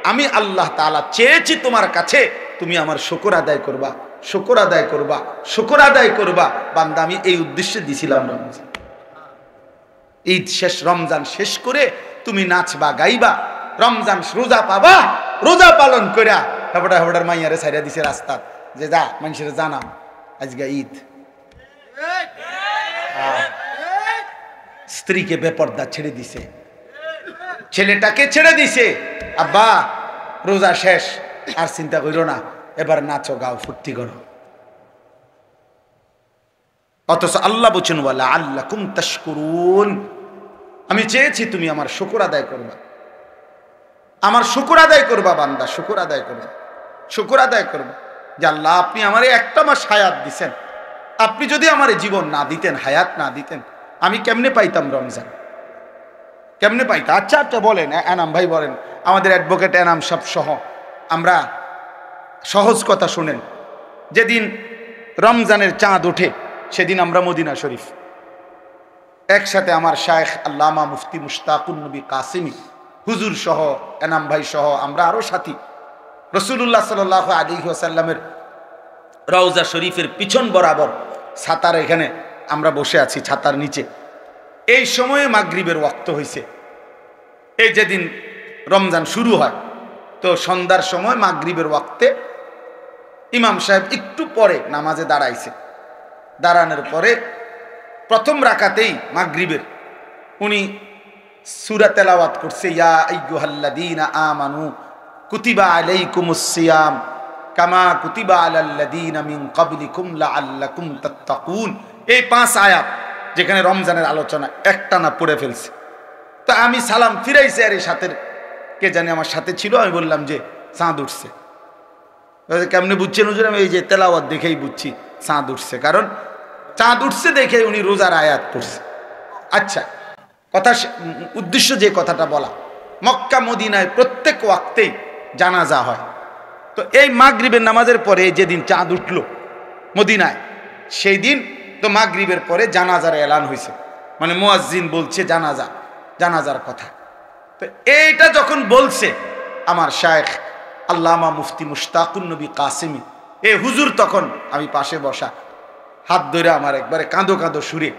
আমি আল্লাহ তাআলা চেয়েছি তোমার কাছে তুমি আমার শুকর আদায় করবা, শুকর আদায় করবা, শুকর আদায় করবা। বান্দা আমি এই উদ্দেশ্যে দিছিলাম রমজান। ঈদ শেষ, রমজান শেষ করে তুমি নাচবা গাইবা, রমজান রোজা পাবা, রোজা পালন কইরা হেবড়ার মাইয়ারে ছাইরা দিছে রাস্তা, যে যা মানুষের জানাম আজকে ঈদ। স্ত্রীকে বেপর্দা ছেড়ে দিছে, ছেলেটাকে ছেড়ে দিছে, আব্বা রোজা শেষ, আর চিন্তা কইরো না, এবার নাচো গাও ফুর্তি করো। অথচ আল্লাহ বলছেন ওয়ালা আল্লাকুম তাশকুরুন, আমি চেয়েছি তুমি আমার শুকর আদায় করবা, আমার শুকর আদায় করবা বান্দা, শুকর আদায় করবা, শুকর আদায় করবা যে আল্লাহ আপনি আমারে 1টা মাস হায়াত দিছেন, আপনি যদি আমার জীবন না দিতেন, হায়াত না দিতেন, আমি কেমনে পাইতাম রমজান, কেমনে পাইতাম? আচ্ছা বলেন এনাম ভাই, বলেন আমাদের অ্যাডভোকেট এনাম সব সহ, আমরা সহজ কথা শুনেন, যেদিন রমজানের চাঁদ ওঠে সেদিন আমরা মদিনা শরীফ একসাথে, আমার শায়েখ আল্লামা মুফতি মুশতাকুন নবী কাসিমি হুজুর সহ, এনাম ভাই সহ, আমরা আরো সাথী, রাসূলুল্লাহ সাল্লাল্লাহু আলাইহি ওয়াসাল্লামের রওজা শরীফের পিছন বরাবর ছাতার এখানে আমরা বসে আছি, ছাতার নিচে। এই সময়ে মাগরিবের ওয়াক্ত হয়েছে। এই যেদিন রমজান শুরু হয়, তো সন্ধ্যার সময় মাগরিবের ওয়াক্তে ইমাম সাহেব একটু পরে নামাজে দাঁড়াইছে। দাঁড়ানোর পরে প্রথম রাকাতেই মাগরিবের উনি সূরা তেলাওয়াত করছে, ইয়া আইয়ুহাল্লাযীনা আমানু কুতিবা আলাইকুমুস সিয়াম কামা কুতিবা আলাল্লাযীনা মিন ক্বাবলিকুম লাআল্লাকুম তাত্তাকুন। এই 5 আয়াত যেখানে রমজানের আলোচনা একটানা পড়ে ফেলছে। তা আমি সালাম ফিরাইছি, আর এই সাথে কে জানি আমার সাথে ছিল, আমি বললাম যে চাঁদ উঠছে। কেমনে বুঝছেন হুজুর? আমি এই যে তেলাওয়াত দেখেই বুঝছি চাঁদ উঠছে, কারণ চাঁদ উঠছে দেখে উনি রোজার আয়াত পড়ছে। আচ্ছা, কথা উদ্দেশ্য যে কথাটা বলা, মক্কা মদিনায় প্রত্যেক ওয়াক্তেই জানাজা হয়। তো এই মাগরিবের নামাজের পরে যেদিন চাঁদ উঠল মদিনায়, সেই দিন তো মাগরিবের পরে জানাজার এলান হয়েছে, মানে মুয়াজ্জিন বলছে জানাজার কথা। তো এইটা যখন বলছে আমার শায়েখ আল্লামা মুফতি মুশতাকুন নবী কাসিমি, এ হুজুর, তখন আমি পাশে বসা, হাত ধরে আমার একবারে কাঁদো কাঁদো সুরে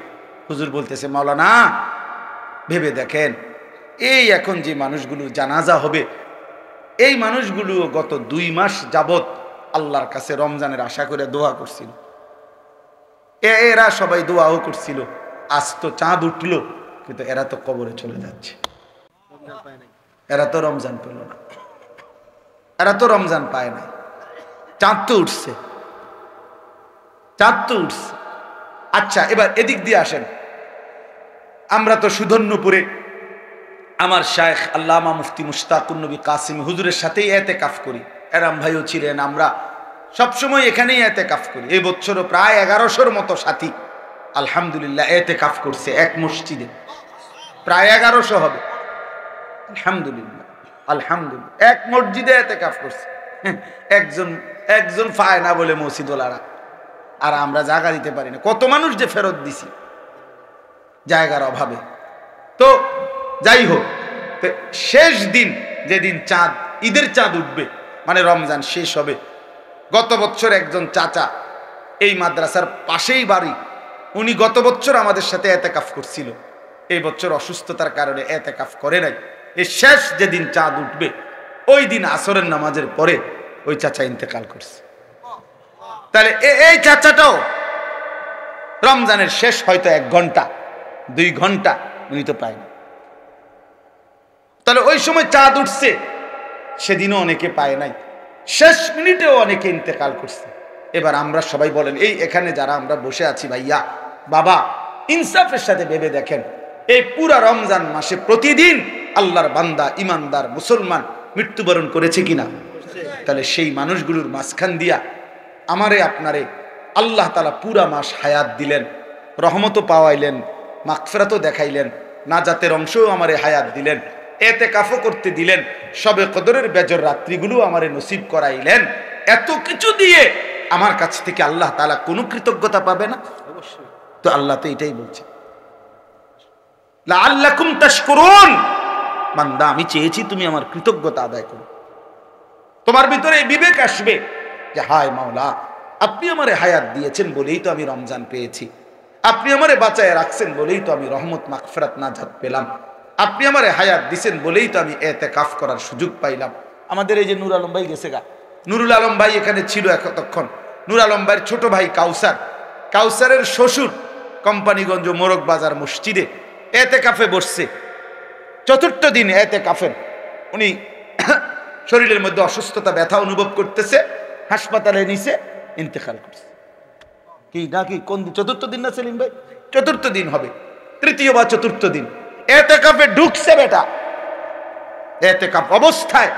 হুজুর বলতেছে, মাওলানা ভেবে দেখেন, এই এখন যে মানুষগুলো জানাজা হবে, এই মানুষগুলো গত 2 মাস যাবত আল্লাহর কাছে রমজানের আশা করে দোয়া করছিল, এরা সবাই দোয়াও করছিল, আজ তো চাঁদ উঠলো, কিন্তু এরা তো কবরে চলে যাচ্ছে, এরা তো রমজান পেল না, এরা তো রমজান পায় না। চাঁদ তো উঠছে, চাঁদ তো উঠছে। আচ্ছা, এবার এদিক দিয়ে আসেন, আমরা তো সুধন্যপুরে আমার শায়েখ আল্লামা মুফতি মুশতাকুন নবী কাসিমি হুজুরের সাথেই এতেকাফ করি, এরাম ভাইও ছিলেন, আমরা সবসময় এখানেই এতেকাফ করি। এই বছরও প্রায় 1100-র মতো সাথী আলহামদুলিল্লাহ এতেকাফ করছে এক মসজিদে, প্রায় 1100 হবে আলহামদুলিল্লাহ, আলহামদুলিল্লাহ, এক মসজিদে এতেকাফ করছে। একজন একজন পায় না বলে মসজিদওয়ালারা, আর আমরা জায়গা দিতে পারি না। কত মানুষ যে ফেরত দিছি জায়গার অভাবে। তো যাই হোক, শেষ দিন যেদিন চাঁদ, ঈদের চাঁদ উঠবে, মানে রমজান শেষ হবে, গত বছর একজন চাচা এই মাদ্রাসার পাশেই বাড়ি, উনি গত বছর আমাদের সাথে এতেকাফ করছিল, এই বছর অসুস্থতার কারণে এতেকাফ করে নাই। এই শেষ যেদিন চাঁদ উঠবে ওই দিন আসরের নামাজের পরে ওই চাচা ইন্তেকাল করছে। তাহলে এই চাচাটাও রমজানের শেষ হয়তো 1 ঘন্টা 2 ঘন্টা উনি তো পায় না। তাহলে ওই সময় চাঁদ উঠছে, সেদিনও অনেকে পায় নাই, শেষ মিনিটেও অনেকে ইন্তেকাল করছে। এবার আমরা সবাই বলেন, এই এখানে যারা আমরা বসে আছি ভাইয়া বাবা, ইনসাফের সাথে ভেবে দেখেন, এই পুরা রমজান মাসে প্রতিদিন আল্লাহর বান্দা ইমানদার মুসলমান মৃত্যুবরণ করেছে কিনা? তাহলে সেই মানুষগুলোর মাঝখান দিয়া আমারে আপনারে আল্লাহ তাআলা পুরা মাস হায়াত দিলেন, রহমতও পাওয়াইলেন, মাগফিরাতও দেখাইলেন, নাজাতের অংশও আমারে হায়াত দিলেন, এতেকাফও করতে দিলেন, শবে কদরের বেজর রাত্রিগুলো আমারে নসিব করাইলেন। এত কিছু দিয়ে আমার কাছ থেকে আল্লাহ তাআলা কোনো কৃতজ্ঞতা পাবে না? অবশ্যই। তো আল্লাহ তো এটাই বলছে, লাআল্লাকুম তাশকুরুন, বান্দা আমি চেয়েছি তুমি আমার কৃতজ্ঞতা আদায় করো। তোমার ভিতরে এই বিবেক আসবে যে হায় মাওলা, আপনি আমারে হায়াত দিয়েছেন বলেই তো আমি রমজান পেয়েছি, আপনি আমারে বাঁচায় রাখছেন বলেই তো আমি রহমত মাগফিরাত নাজাত পেলাম, আপনি আমারে হায়াত দিয়েছেন বলেই তো আমি এতেকাফ করার সুযোগ পাইলাম। আমাদের এই যে নূর আলম ভাই গেছে গা, নুরুল আলম ভাই এখানে ছিল এতক্ষণ। নূর আলম ভাইয়ের ছোট ভাই কাউসার, কাউসারের শ্বশুর কোম্পানিগঞ্জ মোরগ বাজার মসজিদে এতেকাফে বসছে, 4র্থ দিন এতেকাফের। উনি শরীরের মধ্যে অসুস্থতা ব্যথা অনুভব করতেছে, হাসপাতালে নিছে, ইন্তেকাল করছে। কি নাকি কোন দিন? 4র্থ দিন না সেলিম ভাই? 4র্থ দিন হবে, 3য় বা 4র্থ দিন এতেকাফে ঢুকছে বেটা, এতেকাফ অবস্থায়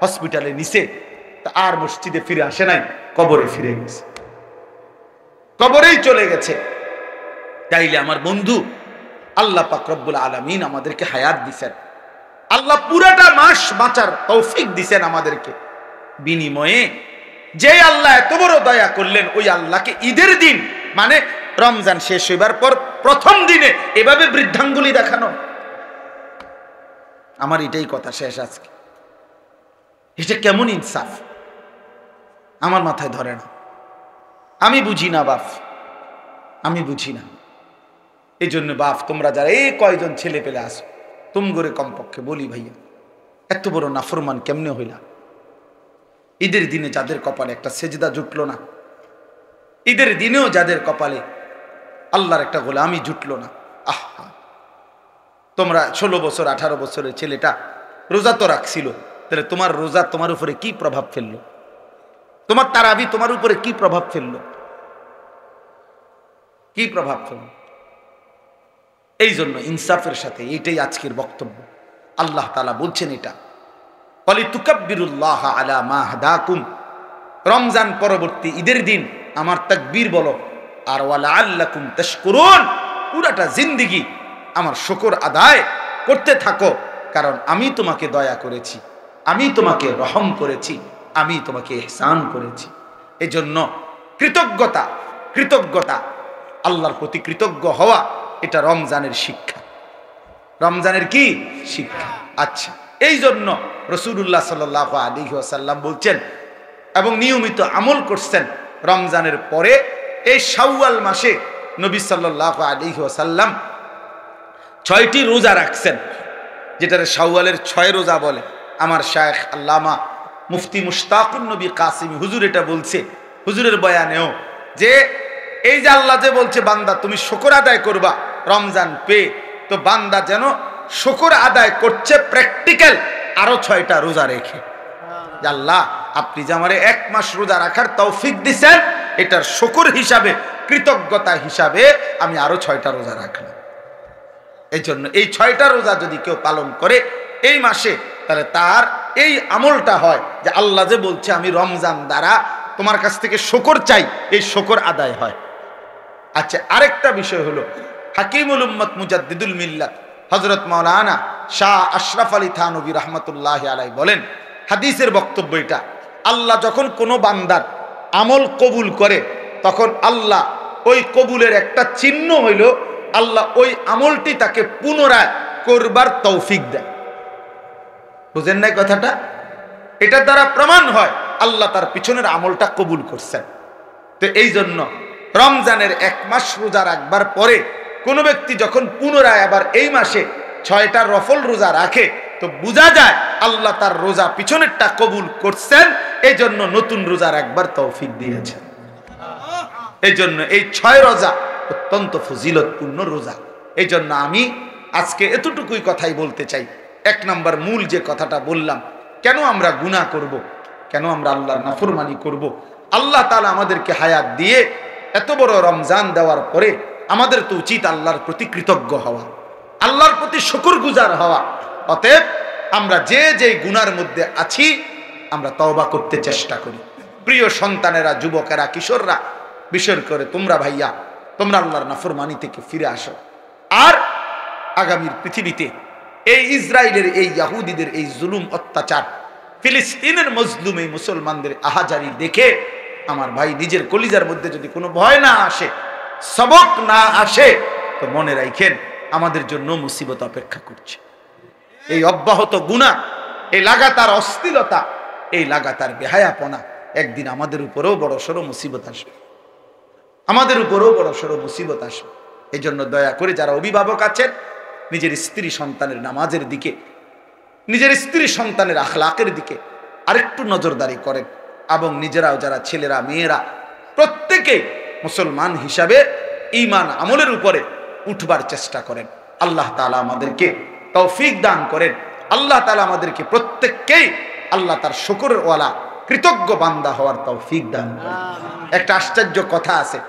হসপিটালে নিছে, আর মসজিদে ফিরে আসে নাই, কবরে ফিরে গেছে, কবরেই চলে গেছে। তাইলে আমার বন্ধু, আল্লাহ পাক রব্বুল আলামিন আমাদেরকে হায়াত দিছেন, আল্লাহ পুরাটা মাস বাঁচার তৌফিক দিছেন আমাদেরকে, বিনিময়ে যে আল্লাহ এত বড় দয়া করলেন, ওই আল্লাহকে ঈদের দিন মানে রমজান শেষ হইবার পর প্রথম দিনে এভাবে বৃদ্ধাঙ্গুলি দেখানো, আমার এটাই কথা শেষ আজকে। এটা কেমন ইনসাফ? আমার মাথায় ধরে না, আমি বুঝি না বাপ, আমি বুঝি না। এই জন্য বাপ, তোমরা যারা এই কয়জন ছেলে পেলে আসো, তুমি করে কমপক্ষে বলি ভাইয়া, এত বড় নাফরমান কেমনে হইলা? ঈদের দিনে যাদের কপালে একটা সেজদা জুটলো না, ঈদের দিনেও যাদের কপালে আল্লাহর একটা গোলামি জুটলো না, আহা! তোমরা 16 বছর 18 বছরের ছেলেটা রোজা তো রাখছিল, তাহলে তোমার রোজা তোমার উপরে কি প্রভাব ফেললো? তোমার তারাবি তোমার উপরে কি প্রভাব ফেললো? কি প্রভাব ফেললো? এই জন্য ইনসাফের সাথে এইটাই আজকের বক্তব্য। আল্লাহ তাআলা বলছেন এটা, ওয়ালিতুকাব্বিরুল্লাহ আলা মা হাদাকুম, রমজান পরবর্তী ঈদের দিন আমার তাকবীর বলো, আর ওয়ালাআল্লাকুম তাশকুরুন, পুরাটা জিন্দেগি আমার শুকর আদায় করতে থাকো, কারণ আমি তোমাকে দয়া করেছি, আমি তোমাকে রহম করেছি, আমি তোমাকে ইহসান করেছি। এজন্য কৃতজ্ঞতা, কৃতজ্ঞতা আল্লাহর প্রতি কৃতজ্ঞ হওয়া, এটা রমজানের শিক্ষা। রমজানের কি শিক্ষা? আচ্ছা, এই জন্য রাসূলুল্লাহ সাল্লাল্লাহু আলাইহি ওয়াসাল্লাম বলছেন এবং নিয়মিত আমল করছেন, রমজানের পরে এই শাওয়াল মাসে নবী সাল্লাল্লাহু আলাইহি ওয়াসাল্লাম 6টি রোজা রাখছেন, যেটারে শাওয়ালের 6 রোজা বলে। আমার শায়েখ আল্লামা মুফতি মুশতাকুন নবী কাসিমি হুজুর এটা বলছে, হুজুরের বয়ানেও, যে এই যে আল্লাহ যে বলছে বান্দা তুমি শুকর আদায় করবা রমজান পেয়ে, তো বান্দা যেন শুকর আদায় করছে প্র্যাকটিক্যাল আরো 6টা রোজা রেখে। আল্লাহ আপনি যে আমারে 1 মাস রোজা রাখার তৌফিক দিছেন, এটার শুকর হিসাবে, কৃতজ্ঞতা হিসাবে আমি আরো 6টা রোজা রাখলাম। এই জন্য এই 6টা রোজা যদি কেউ পালন করে এই মাসে, তাহলে তার এই আমলটা হয় যে আল্লাহ যে বলছে আমি রমজান দ্বারা তোমার কাছ থেকে শুকর চাই, এই শুকর আদায় হয়। আচ্ছা, আরেকটা বিষয় হলো, হাকিমুল উম্মত মুজাদ্দিদুল মিল্লাত হযরত মাওলানা শাহ আশরাফ আলী থানভী রাহমাতুল্লাহি আলাইহি বলেন, হাদিসের বক্তব্য এটা। আল্লাহ যখন কোনো বান্দার আমল কবুল করে তখন আল্লাহ ওই কবুলের একটা চিহ্ন হইল আল্লাহ ওই আমলটি তাকে পুনরায় করবার তৌফিক দেয়। বুঝেন নাই কথাটা? এটার দ্বারা প্রমাণ হয় আল্লাহ তার পিছনের আমলটা কবুল করছেন। তো এই জন্য রমজানের 1 মাস রোজা রাখবার পরে কোনো ব্যক্তি যখন পুনরায় আবার এই মাসে 6টা নফল রোজা রাখে তো বোঝা যায় আল্লাহ তার রোজা পিছনেরটা কবুল করছেন, এই জন্য নতুন রোজা রাখবার তৌফিক দিয়েছেন। এই জন্য এই 6 রোজা অত্যন্ত ফজিলতপূর্ণ রোজা। এই জন্য আমি আজকে এতটুকুই কথাই বলতে চাই। 1 নম্বর মূল যে কথাটা বললাম, কেন আমরা গুনাহ করব, কেন আমরা আল্লাহর নাফরমানি করব? আল্লাহ তাআলা আমাদেরকে হায়াত দিয়ে এত বড় রমজান দেওয়ার পরে আমাদের তো উচিত আল্লাহর প্রতি কৃতজ্ঞ হওয়া, আল্লাহর প্রতি শুকরগুজার হওয়া। অতএব আমরা যে যে গুনার মধ্যে আছি আমরা তওবা করতে চেষ্টা করি। প্রিয় সন্তানেরা, যুবকেরা, কিশোররা, বিশেষ করে তোমরা ভাইয়া, তোমরা আল্লাহর নাফরমানি থেকে ফিরে আসো। আর আগামীর পৃথিবীতে এই ইসরায়েলের, এই ইহুদিদের এই জুলুম অত্যাচার, ফিলিস্তিনের মজলুম এই মুসলমানদের আহাজারি দেখে আমার ভাই নিজের কলিজার মধ্যে যদি কোনো ভয় না আসে, সবক না আসে, তো মনে রাখেন আমাদের জন্য মুসিবত অপেক্ষা করছে। এই অব্যাহত গুনাহ, এই লাগাতার অস্থিরতা, এই লাগাতার বেহায়াপনা একদিন আমাদের উপরেও বড়সড় মুসিবত আসবে, আমাদের উপরেও বড়সড় মুসিবত আসবে। এই জন্য দয়া করে যারা অভিভাবক আছেন নিজের স্ত্রী সন্তানের নামাজের দিকে, নিজের স্ত্রী সন্তানের আখলাকের দিকে আরেকটু নজরদারি করেন, এবং নিজেরাও যারা ছেলেরা মেয়েরা প্রত্যেকে মুসলমান হিসাবে ঈমান আমলের উপরে উঠবার চেষ্টা করেন। আল্লাহ তাআলা আমাদেরকে তৌফিক দান করেন। আল্লাহ তাআলা আমাদেরকে প্রত্যেককেই আল্লাহ তার শুকরের ওয়ালা কৃতজ্ঞ বান্দা হওয়ার তৌফিক দান করেন। একটা আশ্চর্য কথা আছে,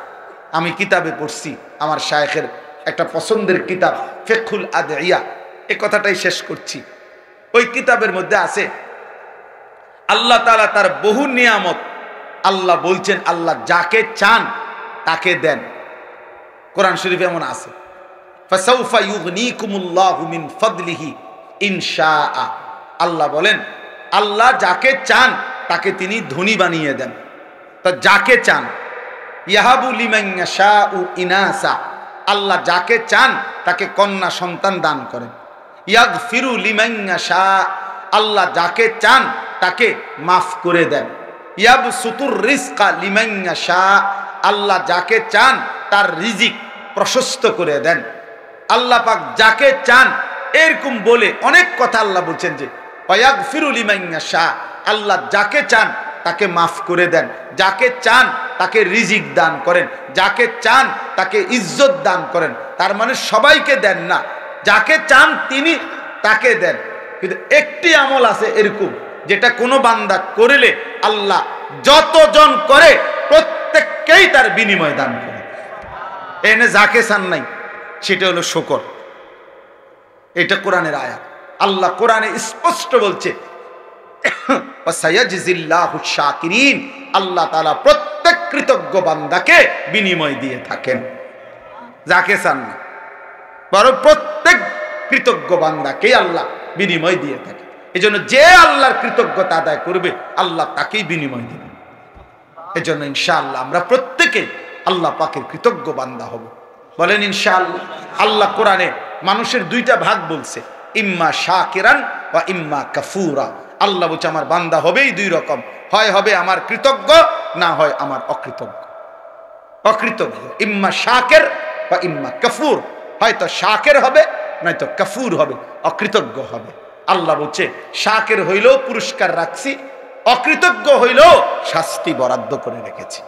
আমি কিতাবে পড়ছি, আমার শায়েখের একটা পছন্দের কিতাব ফিকহুল আদইয়া, এই কথাটাই শেষ করছি। ওই কিতাবের মধ্যে আছে আল্লাহ তাআলা তার বহু নিয়ামত, আল্লাহ বলছেন আল্লাহ যাকে চান তাকে দেন। কোরআন শরীফে এমন আছে, ফাসাউফা ইউগনিকুমুল্লাহু মিন ফাদলিহি ইনশাআ। আল্লাহ বলেন আল্লাহ যাকে চান তাকে তিনি ধনী বানিয়ে দেন। তা যাকে চান, ইয়াহাবু লিমান ইয়াশাউ ইনাসা, আল্লাহ যাকে চান তাকে কন্যা সন্তান দান করেন। ইয়াগফিরু লিমান ইয়াশা, আল্লাহ যাকে চান তাকে মাফ করে দেন। ইয়াবসুতুর রিজকা লিমান ইয়াশা, আল্লাহ যাকে চান তার রিজিক প্রশস্ত করে দেন। আল্লাহ পাক যাকে চান, এরকম বলে অনেক কথা আল্লাহ বলছেন যে ওয়াগফিরু লিমান ইয়াশা, আল্লাহ যাকে চান তাকে মাফ করে দেন, যাকে চান তাকে রিজিক দান করেন, যাকে চান তাকে ইজ্জত দান করেন। তার মানে সবাইকে দেন না, যাকে চান তিনি তাকে দেন। কিন্তু একটি আমল আছে এরকম, যেটা কোনো বান্দা করলে আল্লাহ যতজন করে প্রত্যেককেই তার বিনিময় দান করে। এনে যাকে চান নাই, সেটা হলো শুকর। এটা কোরআনের আয়াত। আল্লাহ কোরআনে স্পষ্ট বলছে আল্লাহ তাআলা প্রত্যেক কৃতজ্ঞ বান্দাকে বিনিময় দিয়ে থাকেন, যাকে চান না, বরং প্রত্যেক কৃতজ্ঞ বান্দাকে আল্লাহ বিনিময় দিয়ে থাকে। এই জন্য যে আল্লাহর কৃতজ্ঞতা আদায় করবে আল্লাহ তাকেই বিনিময় দিবেন। এই জন্য ইনশাআল্লাহ আমরা প্রত্যেকে আল্লাহ পাকের কৃতজ্ঞ বান্দা হব। বলেন ইনশাআল্লাহ। আল্লাহ কোরআনে মানুষের 2টা ভাগ বলছে, ইম্মা শাকিরান ওয়া ইম্মা কাফুরা। আল্লাহ বলছে আমার বান্দা হবেই 2 রকম, হয় হবে আমার কৃতজ্ঞ, না হয় আমার অকৃতজ্ঞ। অকৃতজ্ঞ ইম্মা শাকির ওয়া ইম্মা কাফুর, হয়তো শাকির হবে নয়তো কাফুর হবে, অকৃতজ্ঞ হবে। আল্লাহ বলছে শাকির হইলেও পুরস্কার রাখছি, অকৃতজ্ঞ হইলেও শাস্তি বরাদ্দ করে রেখেছি।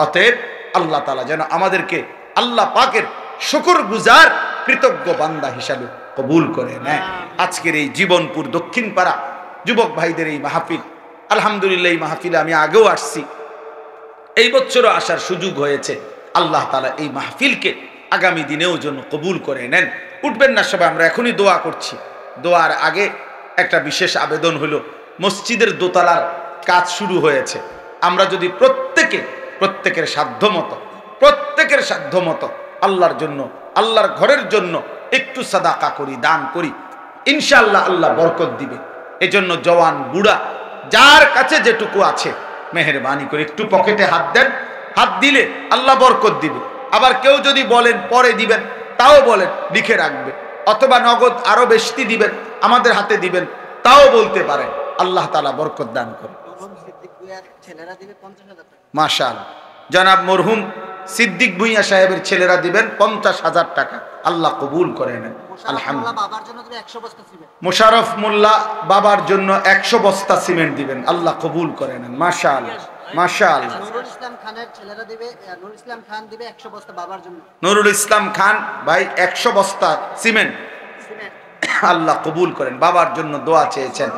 অতএব আল্লাহ তাআলা যেন আমাদেরকে আল্লাহ পাকের শুকরগুজার কৃতজ্ঞ বান্দা হিসাবে কবুল করে নেয়। আজকের এই জীবনপুর দক্ষিণ পাড়া যুবক ভাইদের এই মাহফিল, আলহামদুলিল্লাহ এই মাহফিলে আমি আগেও আসছি, এই বছরও আসার সুযোগ হয়েছে। আল্লাহ তাআলা এই মাহফিলকে আগামী দিনেও জন্য কবুল করে নেন। উঠবেন না সবাই, আমরা এখনই দোয়া করছি। দোয়ার আগে একটা বিশেষ আবেদন হলো, মসজিদের দোতলার কাজ শুরু হয়েছে। আমরা যদি প্রত্যেকের সাধ্যমতো আল্লাহর জন্য, আল্লাহর ঘরের জন্য একটু সাদাকা করি, দান করি, ইনশাআল্লাহ আল্লাহ বরকত দিবে। এজন্য জওয়ান বুড়া যার কাছে যেটুকু আছে মেহেরবানি করে একটু পকেটে হাত দেন, হাত দিলে আল্লাহ বরকত দিবে। আবার কেউ যদি বলেন পরে দিবেন, তাও বলেন, লিখে রাখবে, অথবা নগদ আরো বেশি দিবেন, আমাদের হাতে দিবেন, তাও বলতে পারেন। আল্লাহ তাআলা বরকত দান করে। মাশাআল্লাহ। জনাব মরহুম সিদ্দিক ভুঁইয়া সাহেবের ছেলেরা দিবেন 50,000 টাকা। আল্লাহ কবুল করে নেন। আলহামদুলিল্লাহ। মোশারফ মোল্লা বাবার জন্য 100 বস্তা সিমেন্ট দিবেন। আল্লাহ কবুল করে নেন। মাশাআল্লাহ মাশাআল্লাহ। নুরুল ইসলাম খানের ছেলেরা দিবে, নুরুল ইসলাম খান দিবে 100 বস্তা বাবার জন্য। নুরুল ইসলাম খান ভাই 100 বস্তা সিমেন্ট। আল্লাহ কবুল করেন। বাবার জন্য দোয়া চেয়েছেন।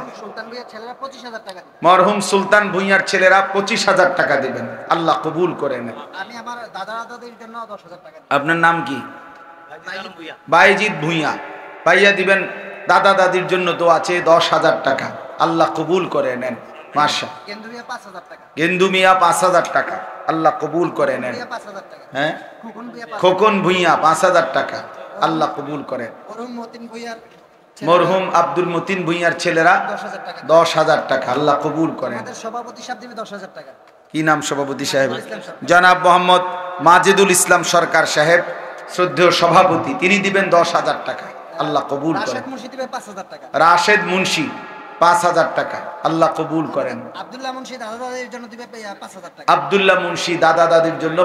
মরহুম সুলতান ভুঁইয়ার ছেলেরা 25,000 টাকা দিবেন। আল্লাহ কবুল করেন। আমি আমার দাদা দাদির জন্য 10,000 টাকা। আপনার নাম কি? বাইজিৎ ভুঁইয়া। ভাইয়া দিবেন দাদা দাদির জন্য দোয়া চেয়ে 10,000 টাকা। আল্লাহ কবুল করে নেন। মাশাআল্লাহ। গেন্দু মিয়া 5,000 টাকা। আল্লাহ কবুল করে নেন। হ্যাঁ, খোকন ভুঁইয়া 5,000 টাকা। আল্লাহ কবুল করেন। মরহুম আব্দুল মতিন ভুঁইয়ার ছেলেরা 10,000 টাকা। আল্লাহ কবুল করেন। সভাপতি সাহেব দিবে 10,000 টাকা। কি নাম সভাপতি সাহেব? জনাব মোহাম্মদ মাজেদুল ইসলাম সরকার সাহেব, শ্রদ্ধেয় সভাপতি, তিনি দিবেন 10,000 টাকা। আল্লাহ কবুল করেন। রাশেদ মুন্সি 5,000 টাকা। আল্লাহ কবুল করেন। আব্দুল্লাহ মুন্সি দাদা দাদির জন্য দিবে 5,000 টাকা। আব্দুল্লাহ মুন্সি দাদা দাদির জন্য